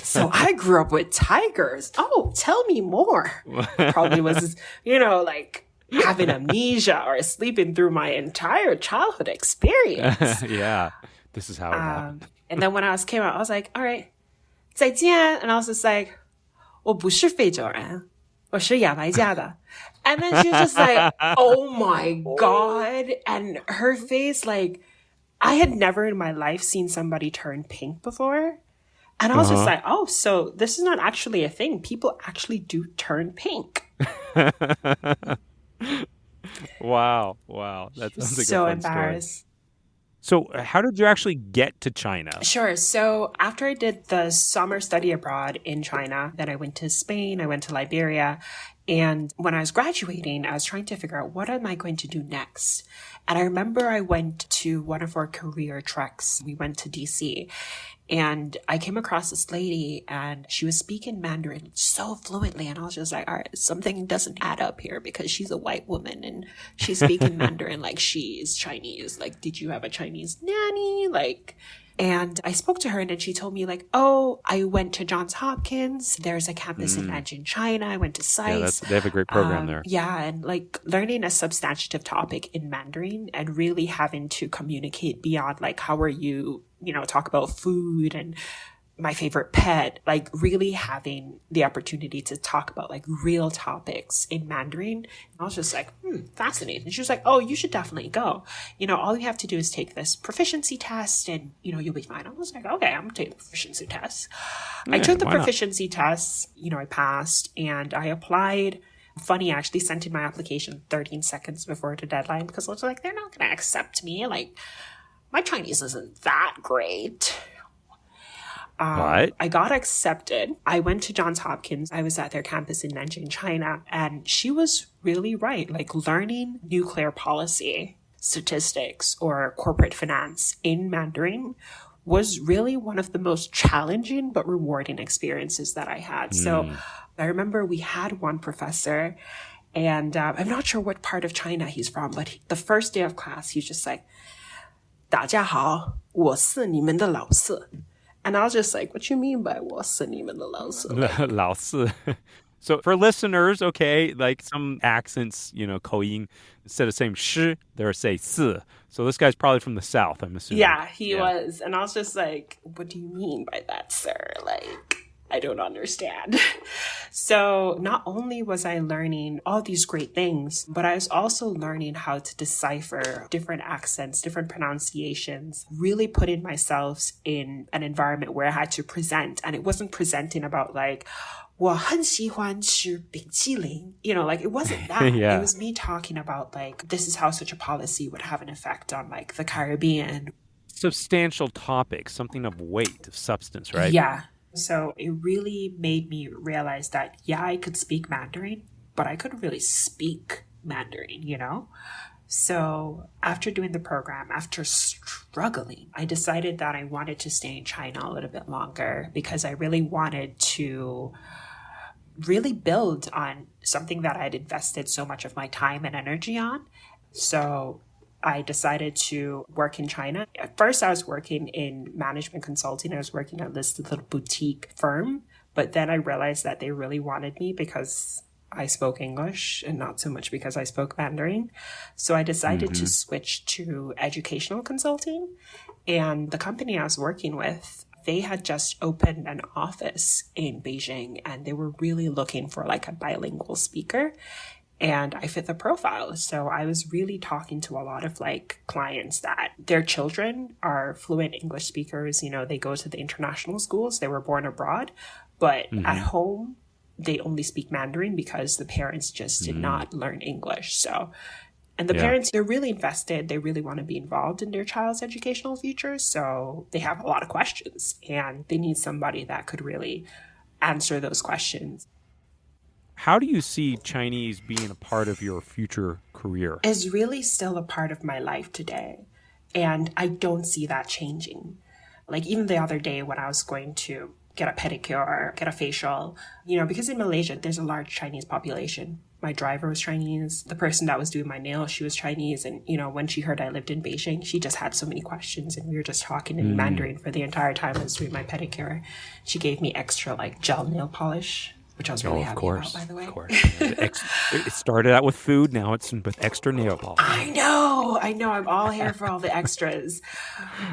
So I grew up with tigers. Oh, tell me more. Probably was, like having amnesia or sleeping through my entire childhood experience. Yeah, this is how it happened. And then when I came out, I was like, all right, 再见. And I was just like, 我不是非洲人，我是牙买加的. And then she's just like, oh my God. And her face, like, I had never in my life seen somebody turn pink before. And I was just like, oh, so this is not actually a thing. People actually do turn pink. Wow. That sounds like so a fun embarrassed. Story. So how did you actually get to China? Sure. So after I did the summer study abroad in China, then I went to Spain, I went to Liberia. And when I was graduating, I was trying to figure out what am I going to do next? And I remember I went to one of our career treks. We went to DC. And I came across this lady and she was speaking Mandarin so fluently. And I was just like, all right, something doesn't add up here because she's a white woman and she's speaking Mandarin like she is Chinese. Like, did you have a Chinese nanny? And I spoke to her and then she told me like, oh, I went to Johns Hopkins. There's a campus in Nanjing, China. I went to SAIS. Yeah, they have a great program there. Yeah. And like learning a substantive topic in Mandarin and really having to communicate beyond like, how are you, talk about food and my favorite pet, like really having the opportunity to talk about like real topics in Mandarin. And I was just like, fascinating. And she was like, oh, you should definitely go. All you have to do is take this proficiency test and, you'll be fine. I was like, okay, I'm going to take the proficiency test. I took the proficiency test, I passed and I applied. Funny, I actually sent in my application 13 seconds before the deadline because I was like, they're not going to accept me. Like, my Chinese isn't that great. What? I got accepted. I went to Johns Hopkins. I was at their campus in Nanjing, China. And she was really right. Like learning nuclear policy, statistics, or corporate finance in Mandarin was really one of the most challenging but rewarding experiences that I had. So I remember we had one professor and I'm not sure what part of China he's from, but the first day of class, he's just like, 大家好，我是你们的老师. And I was just like, what you mean by 我是你们的老师? 老师. So for listeners, okay, like some accents,口音, instead of saying 是, they're say 是. So this guy's probably from the South, I'm assuming. Yeah, he was. And I was just like, what do you mean by that, sir? Like, I don't understand. So not only was I learning all these great things, but I was also learning how to decipher different accents, different pronunciations, really putting myself in an environment where I had to present. And it wasn't presenting about like, 我很喜欢吃冰淇淋. Like it wasn't that. Yeah. It was me talking about like, this is how such a policy would have an effect on like the Caribbean. Substantial topic, something of weight, of substance, right? Yeah. So it really made me realize that, yeah, I could speak Mandarin, but I couldn't really speak Mandarin, So after doing the program, after struggling, I decided that I wanted to stay in China a little bit longer because I really wanted to really build on something that I'd invested so much of my time and energy on. So I decided to work in China. At first, I was working in management consulting. I was working at this little boutique firm. But then I realized that they really wanted me because I spoke English and not so much because I spoke Mandarin. So I decided to switch to educational consulting. And the company I was working with, they had just opened an office in Beijing and they were really looking for like a bilingual speaker. And I fit the profile. So I was really talking to a lot of like clients that their children are fluent English speakers. They go to the international schools. They were born abroad. But at home, they only speak Mandarin because the parents just did not learn English. So, and the parents, they're really invested. They really want to be involved in their child's educational future. So they have a lot of questions and they need somebody that could really answer those questions. How do you see Chinese being a part of your future career? It's really still a part of my life today. And I don't see that changing. Like even the other day when I was going to get a pedicure, get a facial, because in Malaysia, there's a large Chinese population. My driver was Chinese. The person that was doing my nails, she was Chinese. And, when she heard I lived in Beijing, she just had so many questions. And we were just talking in Mandarin for the entire time I was doing my pedicure. She gave me extra like gel nail polish. which I was really happy about, by the way. Of course. It started out with food. Now it's with extra nail polish. I know. I'm all here for all the extras.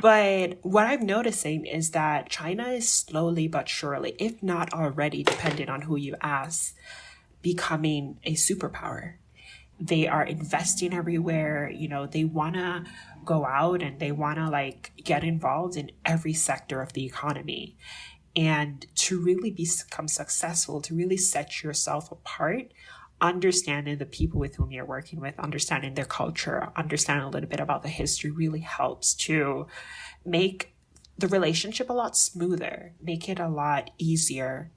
But what I'm noticing is that China is slowly but surely, if not already, depending on who you ask, becoming a superpower. They are investing everywhere. They want to go out and they want to get involved in every sector of the economy. And to really become successful, to really set yourself apart, understanding the people with whom you're working with, understanding their culture, understanding a little bit about the history really helps to make the relationship a lot smoother, make it a lot easier.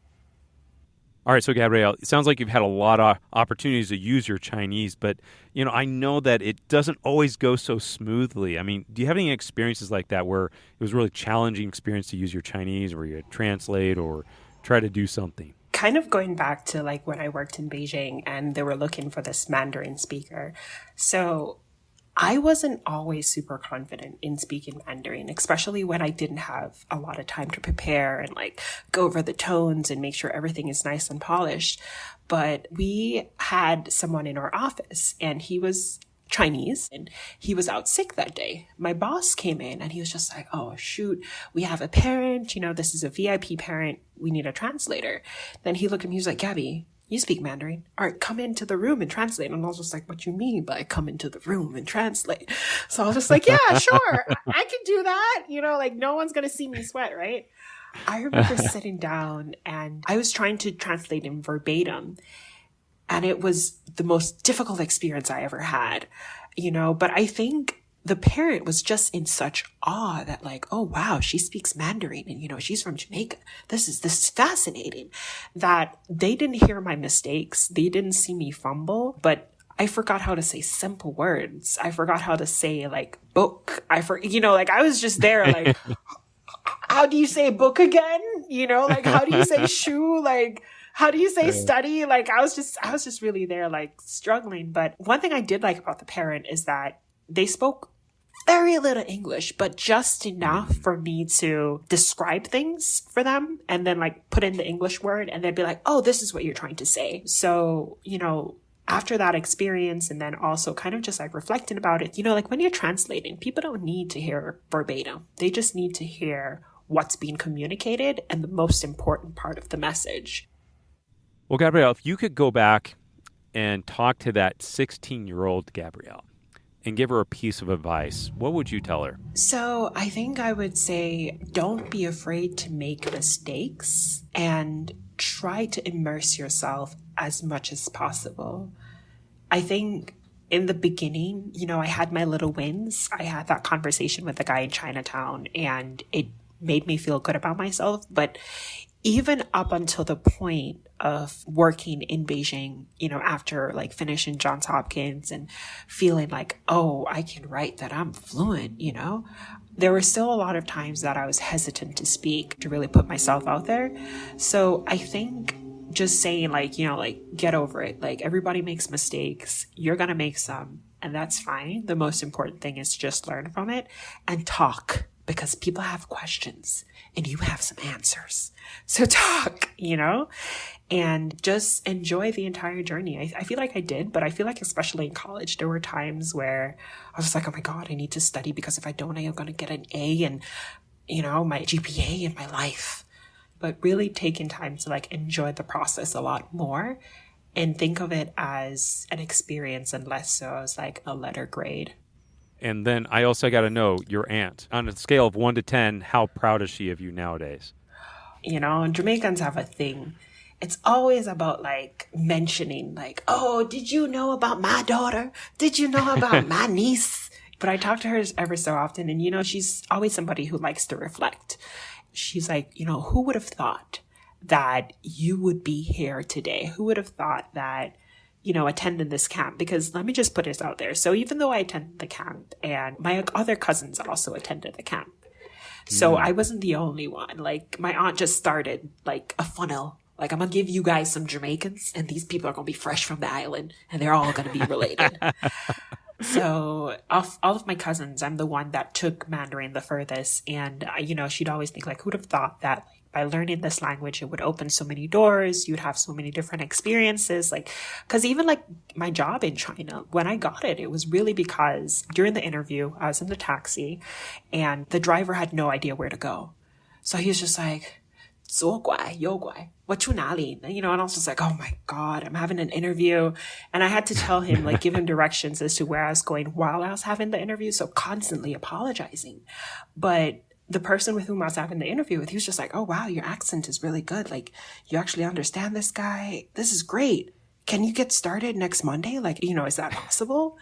All right, so Gabrielle, it sounds like you've had a lot of opportunities to use your Chinese, but I know that it doesn't always go so smoothly. I mean, do you have any experiences like that where it was a really challenging experience to use your Chinese, where you had to translate or try to do something? Kind of going back to when I worked in Beijing and they were looking for this Mandarin speaker. So I wasn't always super confident in speaking Mandarin, especially when I didn't have a lot of time to prepare and go over the tones and make sure everything is nice and polished. But we had someone in our office and he was Chinese and he was out sick that day. My boss came in and he was just like, oh, shoot, we have a parent, this is a VIP parent. We need a translator. Then he looked at me, he was like, Gabby, you speak Mandarin. All right, come into the room and translate. And I was just like, what you mean by come into the room and translate? So I was just like, yeah, sure. I can do that. No one's going to see me sweat, right? I remember sitting down and I was trying to translate him verbatim. And it was the most difficult experience I ever had, but I think the parent was just in such awe that oh, wow, she speaks Mandarin and, she's from Jamaica. This is fascinating that they didn't hear my mistakes. They didn't see me fumble, but I forgot how to say simple words. I forgot how to say book. I was just there how do you say book again? How do you say shoe? How do you say study? I was just really there struggling. But one thing I did like about the parent is that they spoke very little English, but just enough for me to describe things for them and then put in the English word and they'd be like, oh, this is what you're trying to say. So, after that experience and then also kind of just reflecting about it, when you're translating, people don't need to hear verbatim. They just need to hear what's being communicated and the most important part of the message. Well, Gabrielle, if you could go back and talk to that 16-year-old Gabrielle and give her a piece of advice, what would you tell her? So I think I would say, don't be afraid to make mistakes and try to immerse yourself as much as possible. I think in the beginning, I had my little wins. I had that conversation with the guy in Chinatown and it made me feel good about myself. But even up until the point of working in Beijing, after finishing Johns Hopkins and feeling oh, I can write, that I'm fluent, there were still a lot of times that I was hesitant to speak, to really put myself out there. So I think just saying get over it. Everybody makes mistakes. You're going to make some and that's fine. The most important thing is to just learn from it and talk. Because people have questions and you have some answers. So talk, and just enjoy the entire journey. I feel like I did, but I feel like especially in college, there were times where I was just like, oh my God, I need to study because if I don't, I'm going to get an A and, my GPA in my life. But really taking time to enjoy the process a lot more and think of it as an experience and less so as a letter grade. And then I also got to know your aunt. On a scale of 1 to 10, how proud is she of you nowadays? Jamaicans have a thing. It's always about mentioning oh, did you know about my daughter? Did you know about my niece? But I talk to her ever so often and, she's always somebody who likes to reflect. She's like, who would have thought that you would be here today? Who would have thought that attended this camp? Because let me just put this out there. So even though I attended the camp and my other cousins also attended the camp, so I wasn't the only one. My aunt just started a funnel. I'm going to give you guys some Jamaicans and these people are going to be fresh from the island and they're all going to be related. So of all of my cousins, I'm the one that took Mandarin the furthest. And, she'd always think who'd have thought that by learning this language, it would open so many doors. You'd have so many different experiences. Like, because even like my job in China, when I got it, it was really because during the interview, I was in the taxi and the driver had no idea where to go. So he was just like, 左拐,右拐, 我去哪里? And I was just like, oh my God, I'm having an interview. And I had to tell him, like, give him directions as to where I was going while I was having the interview. So constantly apologizing. But the person with whom I was having the interview with, he was just like, oh, wow, your accent is really good. Like, you actually understand this guy. This is great. Can you get started next Monday? Like, is that possible?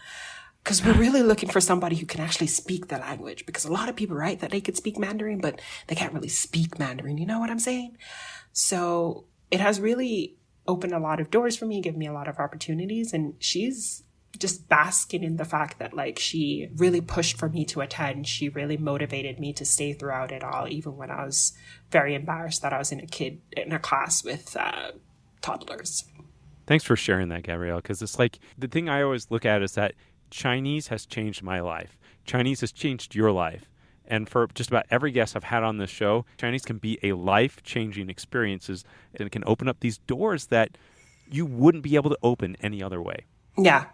Because we're really looking for somebody who can actually speak the language. Because a lot of people write that they could speak Mandarin, but they can't really speak Mandarin. You know what I'm saying? So it has really opened a lot of doors for me, given me a lot of opportunities. And she's just basking in the fact that, like, she really pushed for me to attend. She really motivated me to stay throughout it all, even when I was very embarrassed that I was in a class with toddlers. Thanks for sharing that, Gabrielle, because it's like the thing I always look at is that Chinese has changed my life. Chinese has changed your life. And for just about every guest I've had on this show, Chinese can be a life-changing experiences, and it can open up these doors that you wouldn't be able to open any other way. Yeah.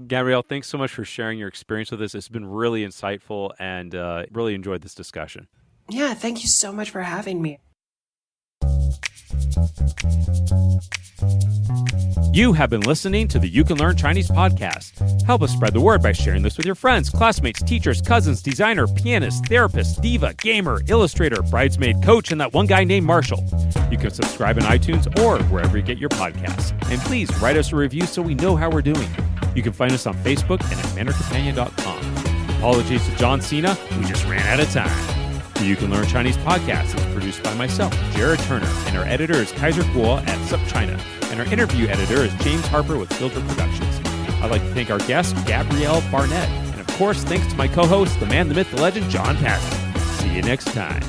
Gabrielle, thanks so much for sharing your experience with us. It's been really insightful and really enjoyed this discussion. Yeah, thank you so much for having me. You have been listening to the You Can Learn Chinese podcast. Help us spread the word by sharing this with your friends, classmates, teachers, cousins, designer, pianist, therapist, diva, gamer, illustrator, bridesmaid, coach, and that one guy named Marshall. You can subscribe on iTunes or wherever you get your podcasts. And please write us a review so we know how we're doing. You can find us on Facebook and at MandarinCompanion.com. Apologies to John Cena, we just ran out of time. The You Can Learn Chinese podcast is produced by myself, Jared Turner, and our editor is Kaiser Kuo at SupChina, and our interview editor is James Harper with Filter Productions. I'd like to thank our guest, Gabrielle Barnett, and of course, thanks to my co-host, the man, the myth, the legend, John Patton. See you next time.